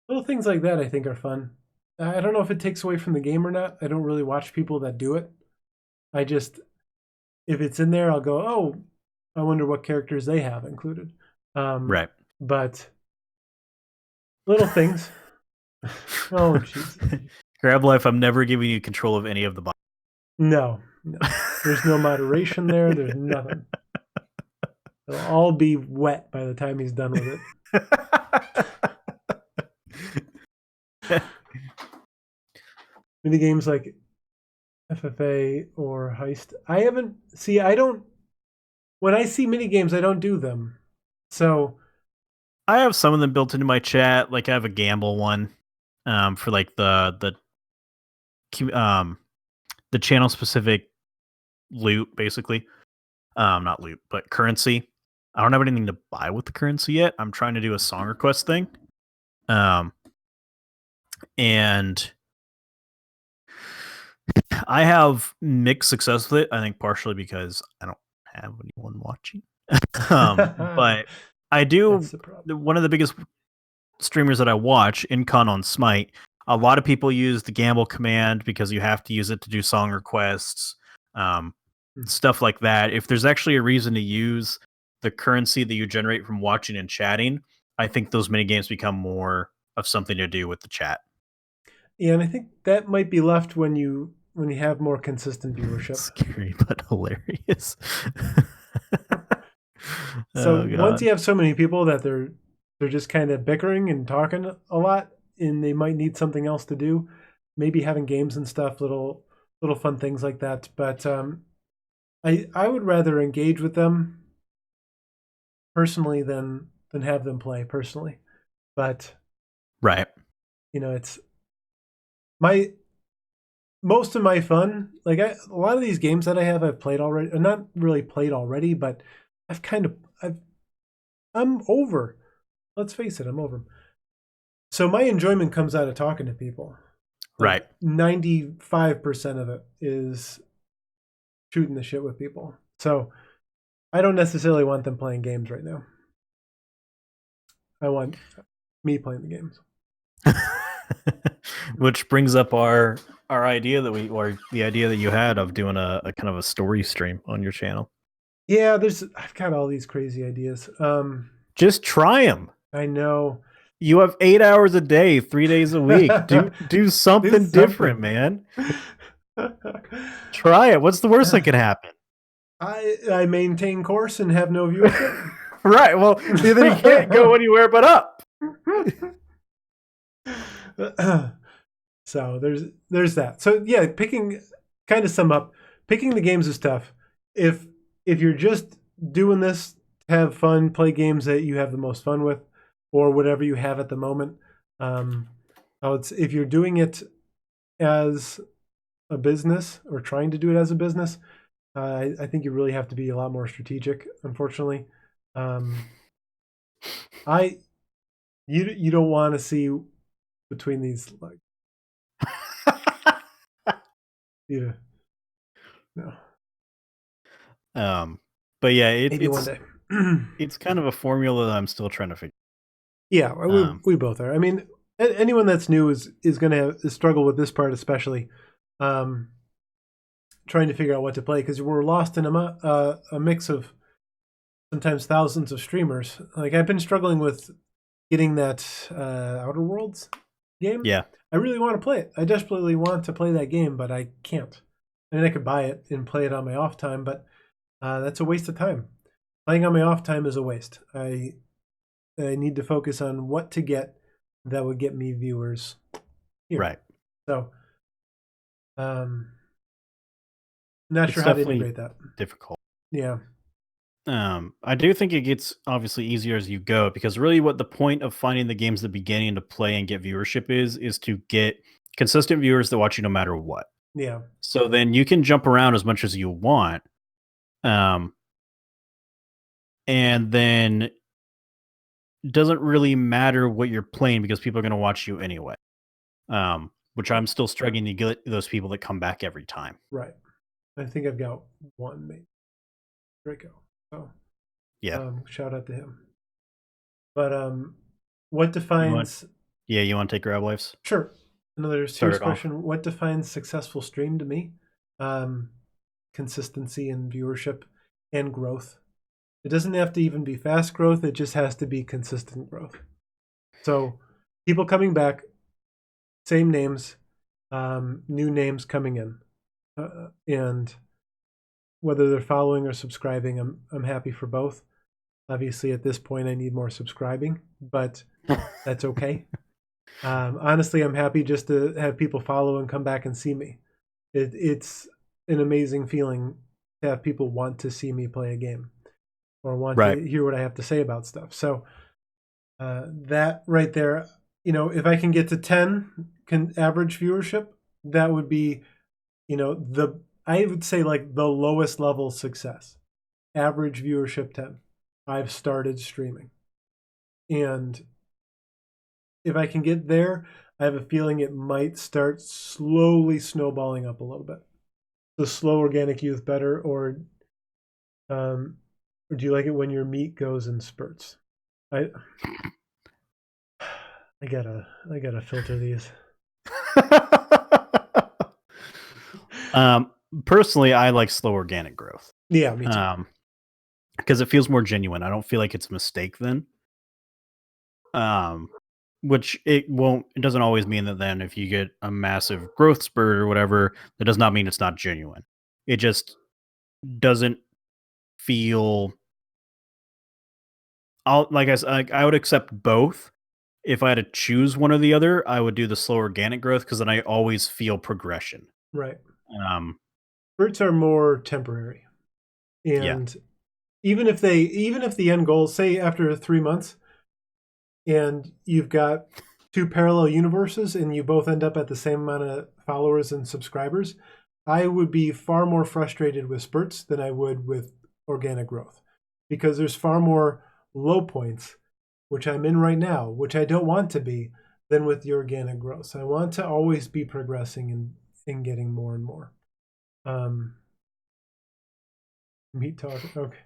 Little things like that I think are fun. I don't know if it takes away from the game or not. I don't really watch people that do it. I just if it's in there, I'll go, oh, I wonder what characters they have included. Right. But little things. Oh, Jesus. Grab Life, I'm never giving you control of any of the bots. No, no. There's no moderation there. There's nothing. It'll all be wet by the time he's done with it. Mini games like FFA or Heist. I don't, when I see mini games, I don't do them. So I have some of them built into my chat. Like I have a gamble one for like the channel specific loot, basically. Not loot, but currency. I don't have anything to buy with the currency yet. I'm trying to do a song request thing. And I have mixed success with it. I think partially because I don't have anyone watching. But I do. That's the problem. One of the biggest streamers that I watch, Incon on Smite, a lot of people use the gamble command because you have to use it to do song requests, stuff like that. If there's actually a reason to use the currency that you generate from watching and chatting, I think those mini games become more of something to do with the chat. Yeah, and I think that might be left when you have more consistent viewership. Scary but hilarious. So once you have so many people that they're just kind of bickering and talking a lot, and they might need something else to do, maybe having games and stuff, little fun things like that. But I would rather engage with them personally than have them play personally. But right, it's most of my fun. Like a lot of these games that I've played already, or not really played already, but I'm over. Let's face it, I'm over. So my enjoyment comes out of talking to people. Right. 95% of it is shooting the shit with people. So I don't necessarily want them playing games right now. I want me playing the games. Which brings up our idea or the idea that you had of doing a kind of a story stream on your channel. Yeah, I've got all these crazy ideas. Just try them. I know. You have 8 hours a day, 3 days a week. Do something different, man. Try it. What's the worst that could happen? I maintain course and have no viewership. Right. Well, then you can't go anywhere but up. So there's that. So yeah, kind of sum up, picking the games is tough. If you're just doing this to have fun, play games that you have the most fun with, or whatever you have at the moment. If you're doing it as a business or trying to do it as a business, I think you really have to be a lot more strategic. Unfortunately, you don't want to see between these like no. But yeah, Maybe one day. It's kind of a formula that I'm still trying to figure. Yeah, we both are. I mean, anyone that's new is going to struggle with this part, especially trying to figure out what to play, because we're lost in a mix of sometimes thousands of streamers. Like I've been struggling with getting that Outer Worlds game. Yeah, I really want to play it. I desperately want to play that game, but I can't. I mean, I could buy it and play it on my off time, but that's a waste of time. Playing on my off time is a waste. I need to focus on what to get that would get me viewers here. Right. So, not sure how to integrate that. Difficult. Yeah. I do think it gets obviously easier as you go, because really what the point of finding the games at the beginning to play and get viewership is to get consistent viewers that watch you no matter what. Yeah. So then you can jump around as much as you want. And then it doesn't really matter what you're playing because people are going to watch you anyway. Which I'm still struggling to get those people that come back every time. Right. I think I've got one, maybe. Draco. So, yeah. Shout out to him. But what defines? You want to take Grab Lives? Sure. Another serious question: what defines successful stream to me? Consistency and viewership and growth. It doesn't have to even be fast growth. It just has to be consistent growth. So, people coming back, same names, new names coming in, and whether they're following or subscribing, I'm happy for both. Obviously, at this point, I need more subscribing, but that's okay. Honestly, I'm happy just to have people follow and come back and see me. It's an amazing feeling to have people want to see me play a game or want to hear what I have to say about stuff. So that right there, if I can get to 10 average viewership, that would be, the I would say like the lowest level success, average viewership 10. I've started streaming. And if I can get there, I have a feeling it might start slowly snowballing up a little bit. The slow organic youth better, or do you like it when your meat goes in spurts? I I gotta filter these. um, Personally, I like slow organic growth. Yeah, me too. Because it feels more genuine. I don't feel like it's a mistake then. Um, which it doesn't always mean that then if you get a massive growth spurt or whatever, that does not mean it's not genuine. It just doesn't feel. I would accept both. If I had to choose one or the other, I would do the slow organic growth because then I always feel progression. Right. Um, Spurts are more temporary. yeah, And even if the end goal, say after 3 months, and you've got two parallel universes and you both end up at the same amount of followers and subscribers, I would be far more frustrated with spurts than I would with organic growth, because there's far more low points, which I'm in right now, which I don't want to be, than with the organic growth. So I want to always be progressing and getting more and more. Meat talk. Okay.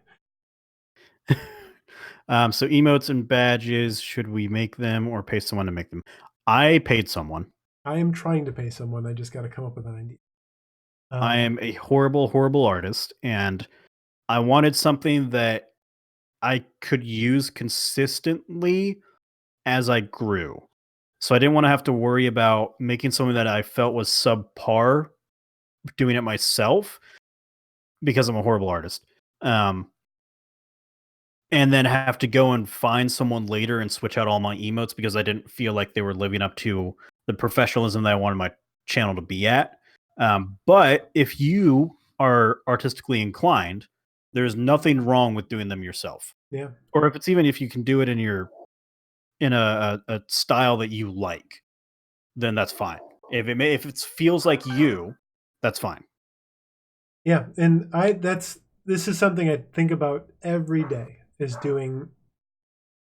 So emotes and badges, should we make them or pay someone to make them? I paid someone. I am trying to pay someone. I just got to come up with an idea. I am a horrible, horrible artist, and I wanted something that I could use consistently as I grew. So I didn't want to have to worry about making something that I felt was subpar doing it myself because I'm a horrible artist. Um, and then have to go and find someone later and switch out all my emotes because I didn't feel like they were living up to the professionalism that I wanted my channel to be at. But if you are artistically inclined, there's nothing wrong with doing them yourself. Yeah. Or if you can do it in a style that you like, then that's fine. If it feels like you, that's fine. Yeah, and this is something I think about every day, is doing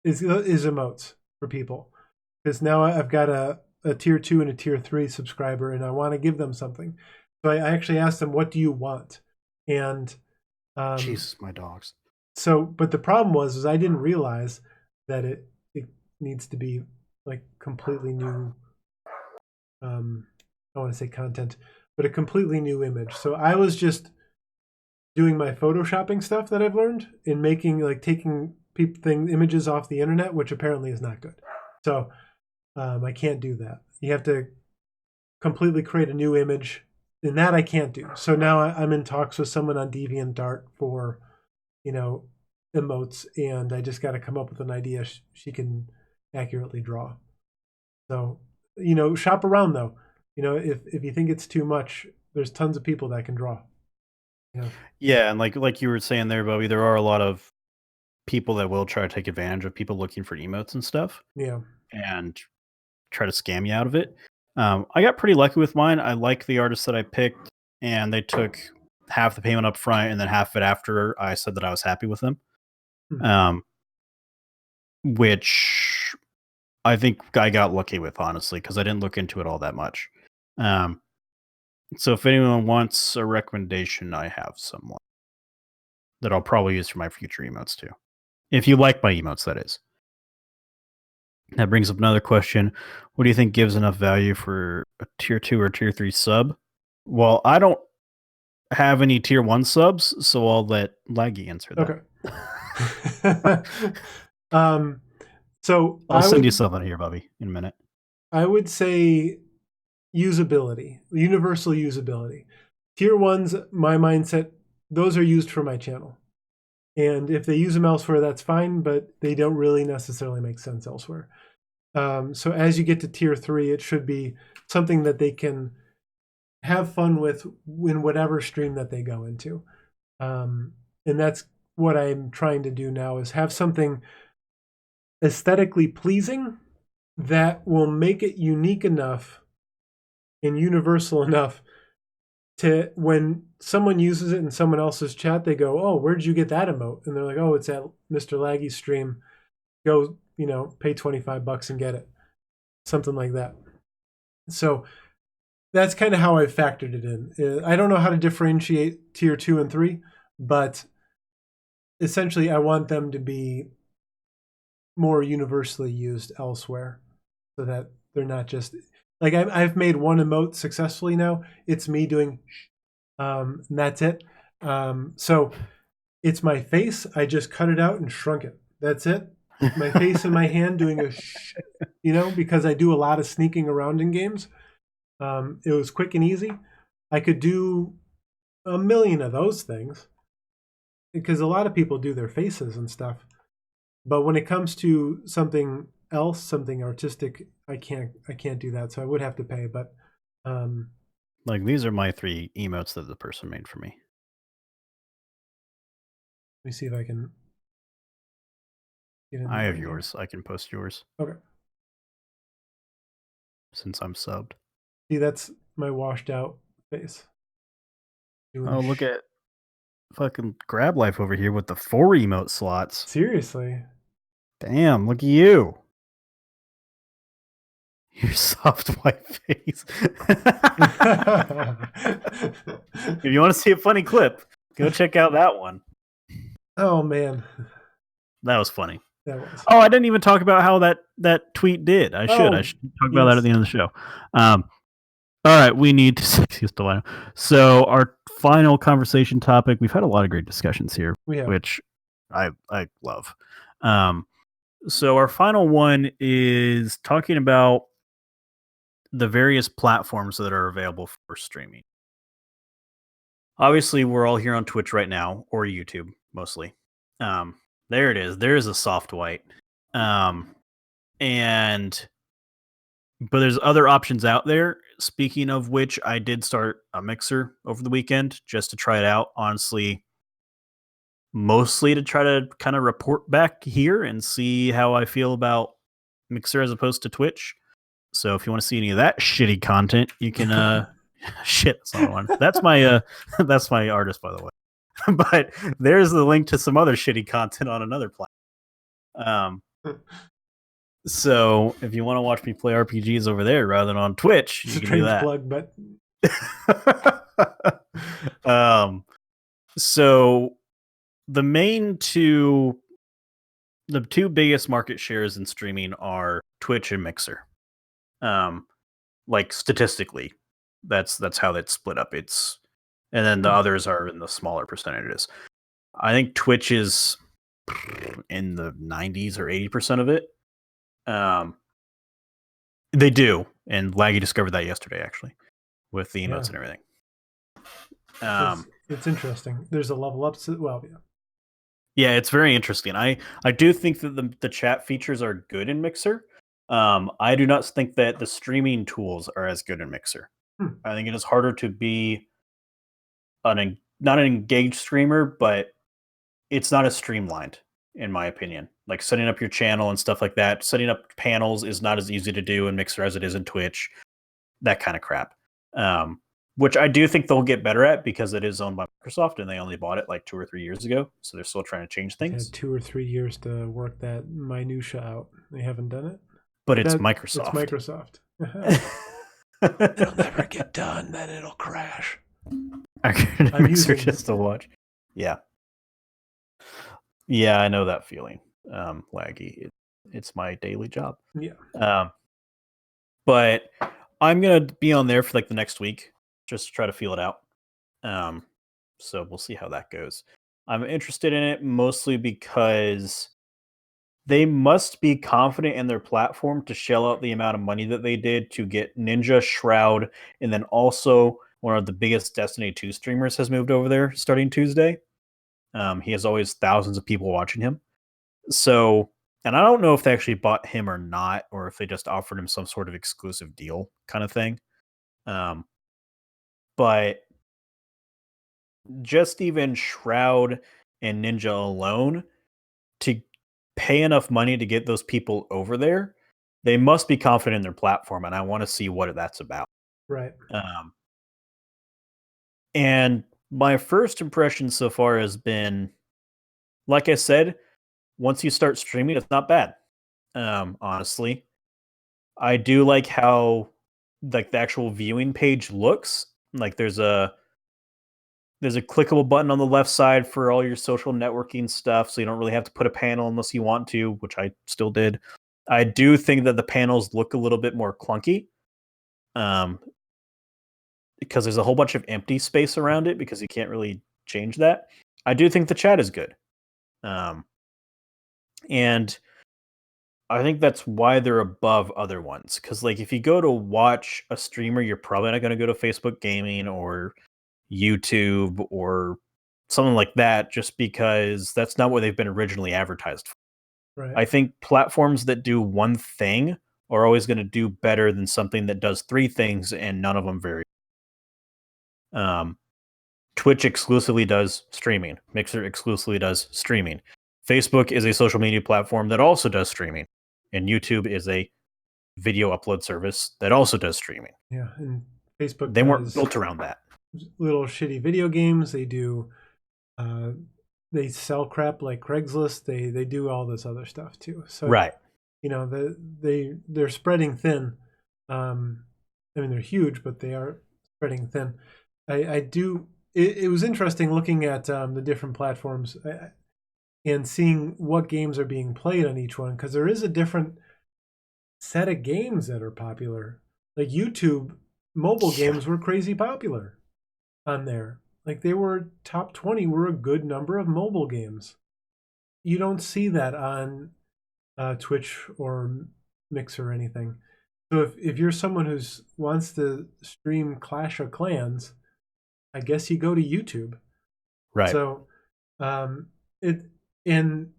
is emotes for people, because now I've got a tier 2 and a tier 3 subscriber, and I want to give them something. So I actually asked them, "What do you want?" And Jesus, my dogs. so, but the problem was I didn't realize that it needs to be like completely new. I want to say content, but a completely new image. So I was just doing my photoshopping stuff that I've learned in making, like taking images off the internet, which apparently is not good. So I can't do that. You have to completely create a new image, and that I can't do. So now I'm in talks with someone on DeviantArt for, you know, emotes, and I just got to come up with an idea she can accurately draw. So, shop around though. If you think it's too much, there's tons of people that can draw. Yeah. Yeah, and like you were saying there, Bobby, there are a lot of people that will try to take advantage of people looking for emotes and stuff Yeah. and try to scam you out of it. I got pretty lucky with mine. I like the artists that I picked, and they took half the payment up front and then half of it after I said that I was happy with them. Hmm. Which I think I got lucky with, honestly, because I didn't look into it all that much. So if anyone wants a recommendation, I have someone that I'll probably use for my future emotes too. If you like my emotes, that is. That brings up another question. What do you think gives enough value for a tier 2 or tier 3 sub? Well, I don't have any tier 1 subs, so I'll let Laggy answer that. Okay. So I'll send you something here, Bobby, in a minute. I would say usability, universal usability. Tier 1s, my mindset, those are used for my channel. And if they use them elsewhere, that's fine, but they don't really necessarily make sense elsewhere. So as you get to tier 3, it should be something that they can have fun with in whatever stream that they go into. And that's what I'm trying to do now, is have something aesthetically pleasing that will make it unique enough and universal enough to when someone uses it in someone else's chat, they go, "Oh, where'd you get that emote?" And they're like, "Oh, it's at Mr. Laggy's stream. Go, pay $25 and get it." Something like that. So that's kind of how I factored it in. I don't know how to differentiate tier 2 and 3, but essentially I want them to be more universally used elsewhere so that they're not just like I've made one emote successfully now. It's me doing and that's it. So it's my face. I just cut it out and shrunk it. That's it. My face and my hand doing a because I do a lot of sneaking around in games. It was quick and easy. I could do a million of those things because a lot of people do their faces and stuff. But when it comes to something else, something artistic, I can't do that. So I would have to pay. But Like, these are my 3 emotes that the person made for me. let me see if I can get in. I have yours. I can post yours Okay. since I'm subbed. See, that's my washed out face. Oh, look at fucking Grab Life over here with the 4 emote slots. Seriously. Damn, look at you. Your soft white face. If you want to see a funny clip, go check out that one. Oh man. That was funny. That was. Oh, I didn't even talk about how that tweet did. I should talk about that at the end of the show. All right, we need to So our final conversation topic. We've had a lot of great discussions here, which I love. So our final one is talking about the various platforms that are available for streaming. Obviously, we're all here on Twitch right now, or YouTube mostly. There it is. There is a soft white. But there's other options out there. Speaking of which, I did start a Mixer over the weekend just to try it out. Honestly, mostly to try to kind of report back here and see how I feel about Mixer as opposed to Twitch. So if you want to see any of that shitty content, you can shit, that's not one. That's my that's my artist, by the way. But there's the link to some other shitty content on another platform. So if you want to watch me play RPGs over there rather than on Twitch, you can do that. Plug, but so the two biggest market shares in streaming are Twitch and Mixer. Like statistically, that's how that's split up. And then the others are in the smaller percentages. I think Twitch is in the 90s or 80% of it. They do, and Laggy discovered that yesterday, actually, with the emotes and everything. It's interesting. There's a level up. Well, yeah, it's very interesting. I do think that the chat features are good in Mixer. I do not think that the streaming tools are as good in Mixer. I think it is harder to be not an engaged streamer, but it's not as streamlined, in my opinion. Like setting up your channel and stuff like that. Setting up panels is not as easy to do in Mixer as it is in Twitch. That kind of crap. Which I do think they'll get better at because it is owned by Microsoft and they only bought it like 2 or 3 years ago. So they're still trying to change things. Had 2 or 3 years to work that minutia out. They haven't done it. But it's Microsoft. It's Microsoft. It'll never get done. Then it'll crash. I'm Mixer just to watch. Yeah. Yeah, I know that feeling. Laggy. It's my daily job. Yeah. But I'm gonna be on there for like the next week just to try to feel it out. So we'll see how that goes. I'm interested in it mostly because they must be confident in their platform to shell out the amount of money that they did to get Ninja, Shroud, and then also one of the biggest Destiny 2 streamers has moved over there starting Tuesday. He has always thousands of people watching him. So, and I don't know if they actually bought him or not, or if they just offered him some sort of exclusive deal kind of thing. But just even Shroud and Ninja alone to pay enough money to get those people over there, they must be confident in their platform, and I want to see what that's about. Right. And my first impression so far has been, like I said, once you start streaming, it's not bad. Honestly, I do like how like the actual viewing page looks. Like there's a clickable button on the left side for all your social networking stuff, so you don't really have to put a panel unless you want to, which I still did. I do think that the panels look a little bit more clunky, um, because there's a whole bunch of empty space around it because you can't really change that. I do think the chat is good, um, and I think that's why they're above other ones. Because like if you go to watch a streamer, you're probably not going to go to Facebook Gaming or YouTube or something like that, just because that's not what they've been originally advertised for. Right. I think platforms that do one thing are always going to do better than something that does three things and none of them very. Um, Twitch exclusively does streaming. Mixer exclusively does streaming. Facebook is a social media platform that also does streaming, and YouTube is a video upload service that also does streaming. Yeah, and Facebook They weren't does built around that. little shitty video games. They do uh, they sell crap like Craigslist. They do all this other stuff too. So Right. you know they're spreading thin. I mean they're huge, but they are spreading thin. I do. It was interesting looking at the different platforms and seeing what games are being played on each one because there is a different set of games that are popular. Like YouTube, mobile Yeah. games were crazy popular on there. Like they were top 20 were a good number of mobile games. You don't see that on Twitch or Mixer or anything. So if you're someone who wants to stream Clash of Clans, I guess you go to YouTube. Right. So it and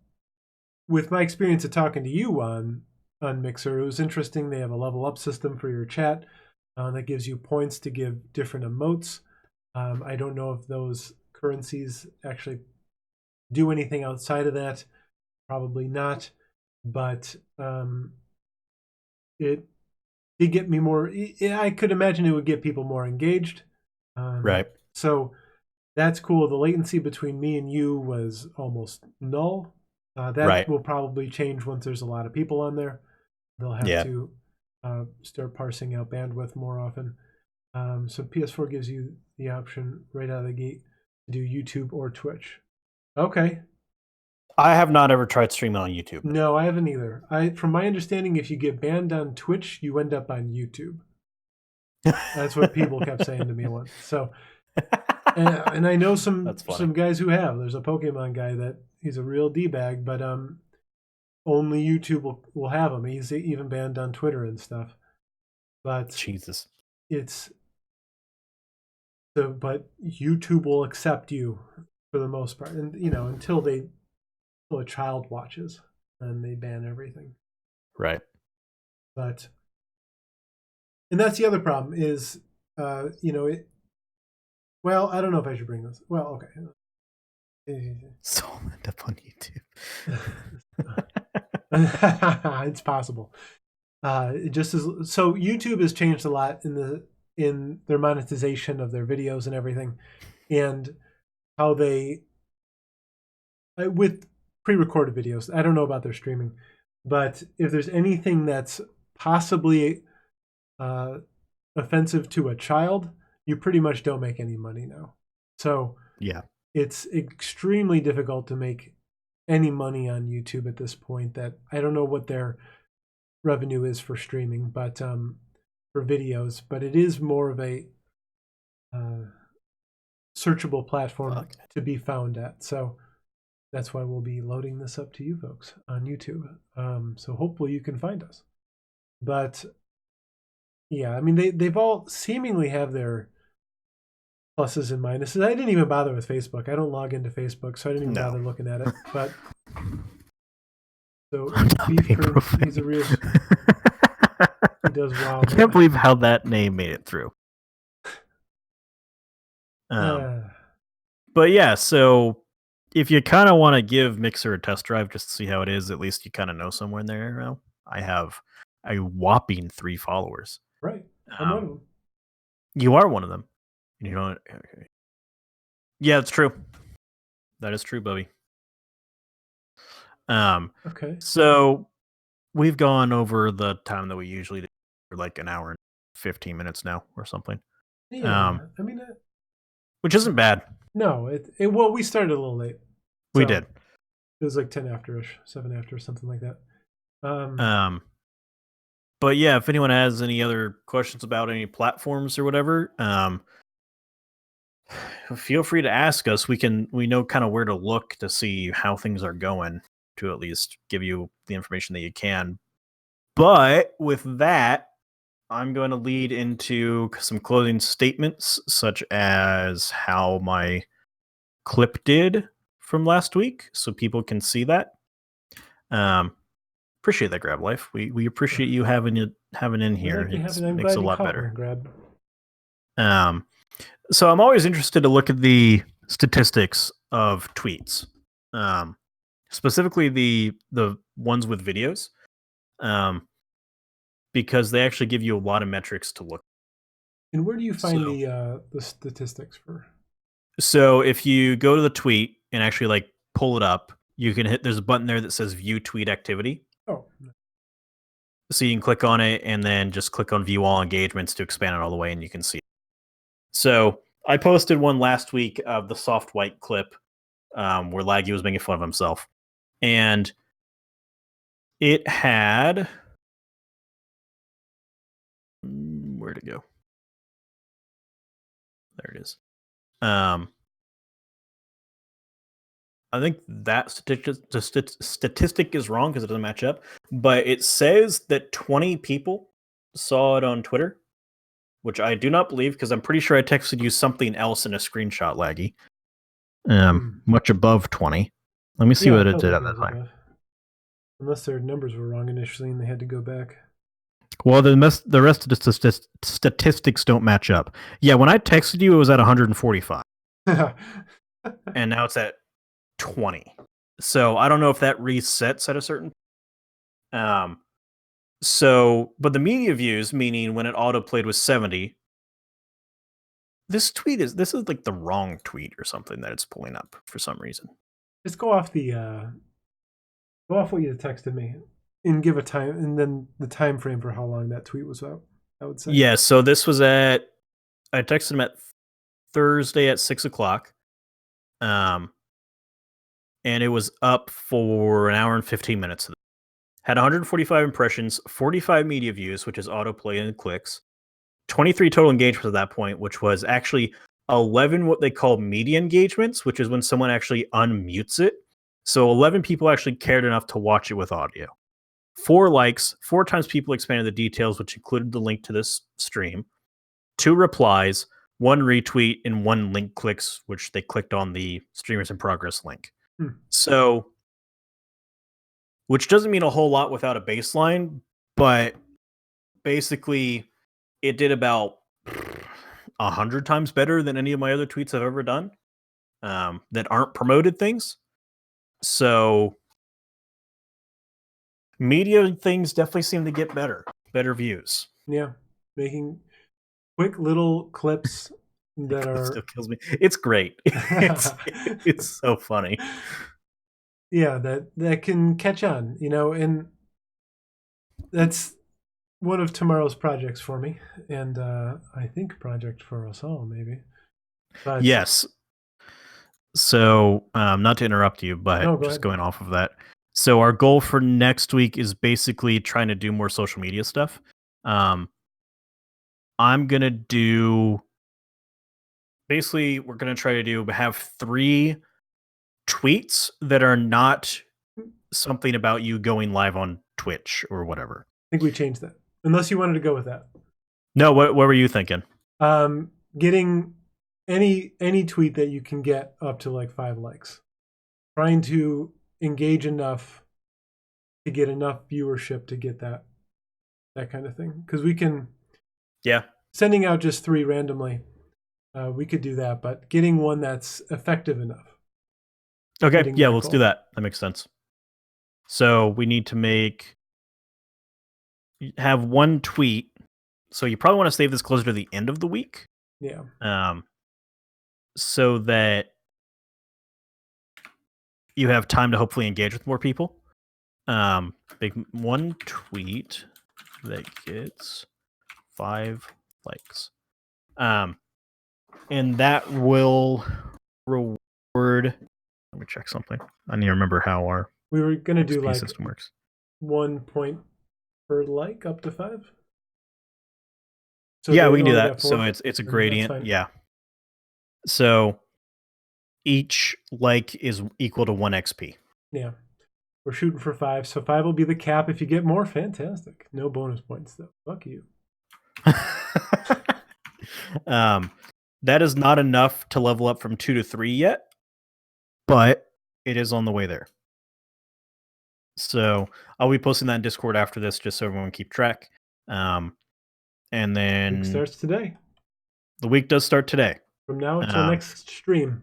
with my experience of talking to you on Mixer, it was interesting. They have a level up system for your chat that gives you points to give different emotes. I don't know if those currencies actually do anything outside of that. Probably not, but it did get me more. I could imagine it would get people more engaged. Right. So that's cool. The latency between me and you was almost null. That Right. will probably change once there's a lot of people on there. They'll have Yeah. to start parsing out bandwidth more often. So PS4 gives you the option right out of the gate to do YouTube or Twitch. Okay. I have not ever tried streaming on YouTube. No, I haven't either. From my understanding, if you get banned on Twitch, you end up on YouTube. That's what people kept saying to me once. So, and I know some guys who have. There's a Pokemon guy that he's a real d bag, but only YouTube will have him. He's even banned on Twitter and stuff. But Jesus, it's but YouTube will accept you for the most part, and until a child watches, then they ban everything. Right. But and that's the other problem is, it. Well, I don't know if I should bring this. Well, okay. So I'll end up on YouTube. It's possible. It just is. So YouTube has changed a lot in their monetization of their videos and everything, and how they with pre-recorded videos. I don't know about their streaming, but if there's anything that's possibly offensive to a child, you pretty much don't make any money now. So yeah, it's extremely difficult to make any money on YouTube at this point. That I don't know what their revenue is for streaming, but for videos, but it is more of a searchable platform to be found at. So that's why we'll be loading this up to you folks on YouTube. So hopefully you can find us. But yeah, I mean they've all seemingly have their pluses and minuses. I didn't even bother with Facebook. I don't log into Facebook, so I didn't even bother looking at it. But so Beef Prince, he's a real. He does wow. I can't believe how that name made it through. But yeah, so if you kind of want to give Mixer a test drive just to see how it is, at least you kind of know somewhere in there. Now, I have a whopping 3 followers. Right, I'm one of them. You are one of them. You know, Yeah, it's true. That is true, Bubby. Okay. So we've gone over the time that we usually do for like an hour and 15 minutes now or something. Um, Yeah. I mean, which isn't bad. no, well, we started a little late. We So did. it was like 10 after-ish, 7 after, something like that. Um, but yeah, if anyone has any other questions about any platforms or whatever, feel free to ask us. We know kind of where to look to see how things are going to at least give you the information that you can. But with that, I'm going to lead into some closing statements, such as how my clip did from last week, so people can see that. Appreciate that, Grab Life. We appreciate you having in We here. like you It having. I'm makes it glad a you lot caught one, better. Grab. So I'm always interested to look at the statistics of tweets, specifically the ones with videos, because they actually give you a lot of metrics to look. And where do you find So the statistics for? so if you go to the tweet and actually like pull it up, you can hit. There's a button there that says View Tweet Activity. Oh, So you can click on it and then just click on View All Engagements to expand it all the way, and you can see it. So I posted one last week of the soft white clip where Laggy was making fun of himself, and it had where'd it go? There it is. I think that statistic is wrong because it doesn't match up, but it says that 20 people saw it on Twitter, which I do not believe because I'm pretty sure I texted you something else in a screenshot, Laggy. Much above 20. Let me see yeah, what it it felt did like at it that was time. above. Unless their numbers were wrong initially and they had to go back. Well, the rest of the statistics don't match up. Yeah, when I texted you, it was at 145, and now it's at 20. So I don't know if that resets at a certain. So, but the media views, meaning when it autoplayed was 70. This is like the wrong tweet or something that it's pulling up for some reason. Just go off what you texted me and give a time, and then the time frame for how long that tweet was out. I would say. Yeah. So this was I texted him at Thursday at 6:00. And it was up for an hour and 15 minutes. Had 145 impressions, 45 media views, which is autoplay and clicks, 23 total engagements at that point, which was actually 11 what they call media engagements, which is when someone actually unmutes it. So 11 people actually cared enough to watch it with audio. 4 likes, 4 times people expanded the details, which included the link to this stream, 2 replies, 1 retweet, and 1 link clicks, which they clicked on the streamers in progress link. So, which doesn't mean a whole lot without a baseline, but basically it did about 100 times better than any of my other tweets I've ever done that aren't promoted things. So media things definitely seem to get better views. Yeah, making quick little clips that It are still kills me. It's great. It's so funny. Yeah, that can catch on, and that's one of tomorrow's projects for me, and I think project for us all, maybe. But Yes. So, not to interrupt you, no, but go just ahead. going off of that. So, our goal for next week is basically trying to do more social media stuff. I'm gonna do. Basically, we're gonna try to have 3 tweets that are not something about you going live on Twitch or whatever. I think we changed that, unless you wanted to go with that. No, what were you thinking? Getting any tweet that you can get up to like 5 likes, trying to engage enough to get enough viewership to get that kind of thing, because we can sending out just 3 randomly, we could do that, but getting one that's effective enough. Okay, yeah, let's do that. That makes sense. So we need to have 1 tweet. So you probably want to save this closer to the end of the week. Yeah. so that you have time to hopefully engage with more people. Big one tweet that gets 5 likes. And that will reward. Let me check something. I need to remember how our We were gonna do XP like system works. 1 point per like up to 5. So Yeah, they we can do only that. got 4. So it's a That's gradient. fine. Yeah. So each like is equal to 1 XP. Yeah. We're shooting for 5, so 5 will be the cap. If you get more, fantastic. No bonus points though. Fuck you. That is not enough to level up from 2 to 3 yet, but it is on the way there. So I'll be posting that in Discord after this, just so everyone can keep track. And then Week starts today. the week does start today. From now until next stream.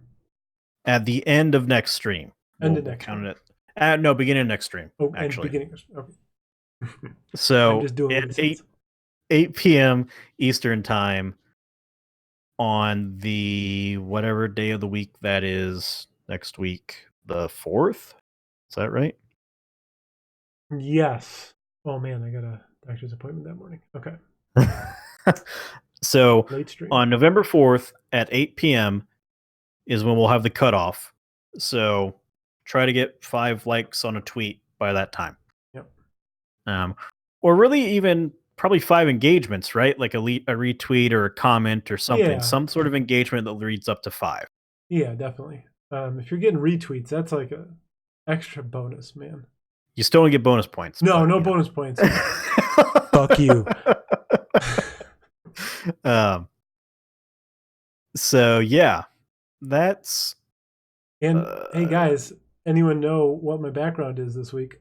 At the end of next stream. End of We'll next count stream. it. No, beginning of next stream. Oh, actually. and beginning. Okay. So I'm just doing at 8 p.m. Eastern time on the whatever day of the week that is next week, the 4th. Is that right? Yes. Oh man, I got a doctor's appointment that morning. Okay. So Late stream. on November 4th at 8 p.m. is when we'll have the cutoff. So try to get 5 likes on a tweet by that time. Yep. Or really even probably 5 engagements, right? Like a retweet or a comment or something. Yeah. Some sort of engagement that leads up to 5. Yeah, definitely. If you're getting retweets, that's like a extra bonus, man. You still don't get bonus points. No, but, no bonus points. Fuck you. So yeah, that's. And hey guys, anyone know what my background is this week?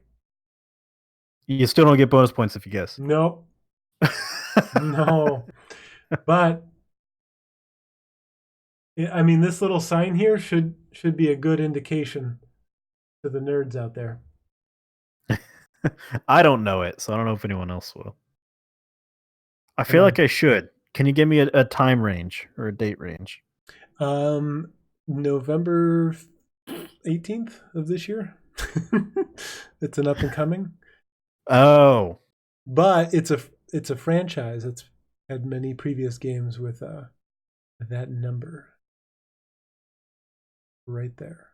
You still don't get bonus points if you guess. Nope. No. But I mean, this little sign here should be a good indication to the nerds out there. I don't know it, so I don't know if anyone else will. I feel like I should. Can you give me a time range or a date range? November 18th of this year. It's an up and coming. Oh. But it's a franchise. It's had many previous games with that number right there.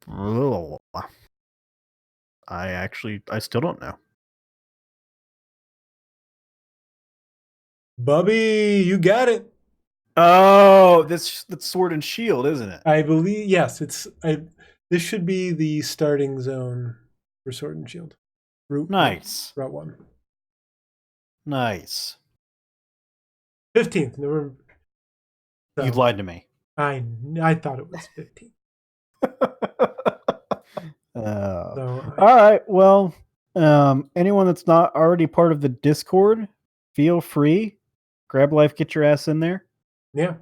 Oh. I still don't know. Bubby, you got it. Oh, that's Sword and Shield, isn't it? I believe yes. This should be the starting zone for Sword and Shield. Nice. Route 1. Nice. 15th November. So, you lied to me. I thought it was 15th. All right. Well, anyone that's not already part of the Discord, feel free. Grab life, get your ass in there. Yeah.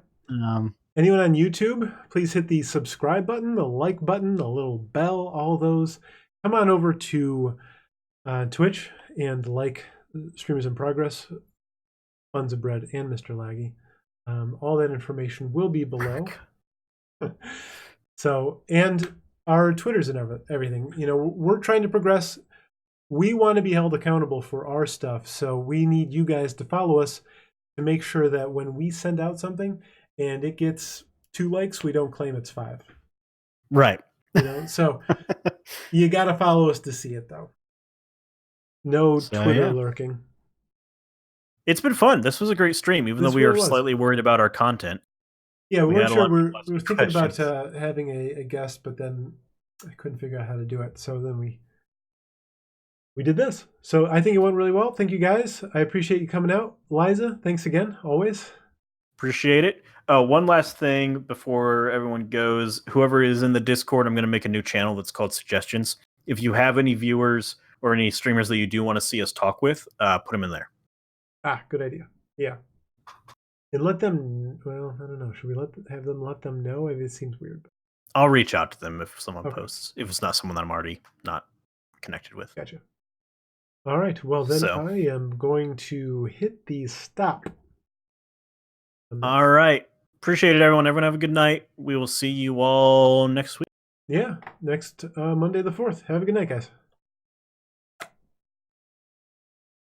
Anyone on YouTube, please hit the subscribe button, the like button, the little bell, all those. Come on over to Twitch and like Streamers in Progress, BunsofBread, and Mr. Laggy. All that information will be below. So, and our Twitters and everything. You know, we're trying to progress. We want to be held accountable for our stuff. So we need you guys to follow us to make sure that when we send out something and it gets 2 likes, we don't claim it's 5. Right. You know, so you got to follow us to see it, though. No Twitter lurking. It's been fun. This was a great stream, even though we were slightly worried about our content. Yeah, we weren't sure. We were thinking about having a guest, but then I couldn't figure out how to do it. So then we did this. So I think it went really well. Thank you guys. I appreciate you coming out. Liza, thanks again, always. Appreciate it. One last thing before everyone goes. Whoever is in the Discord, I'm going to make a new channel that's called Suggestions. If you have any viewers or any streamers that you do want to see us talk with, put them in there. Good idea. Yeah. And let them, well, I don't know. Should we have them let them know? It seems weird. I'll reach out to them if someone posts, if it's not someone that I'm already not connected with. Gotcha. All right. Well, then I am going to hit the stop. All right. Appreciate it, everyone. Everyone have a good night. We will see you all next week. Yeah, next Monday the 4th. Have a good night, guys.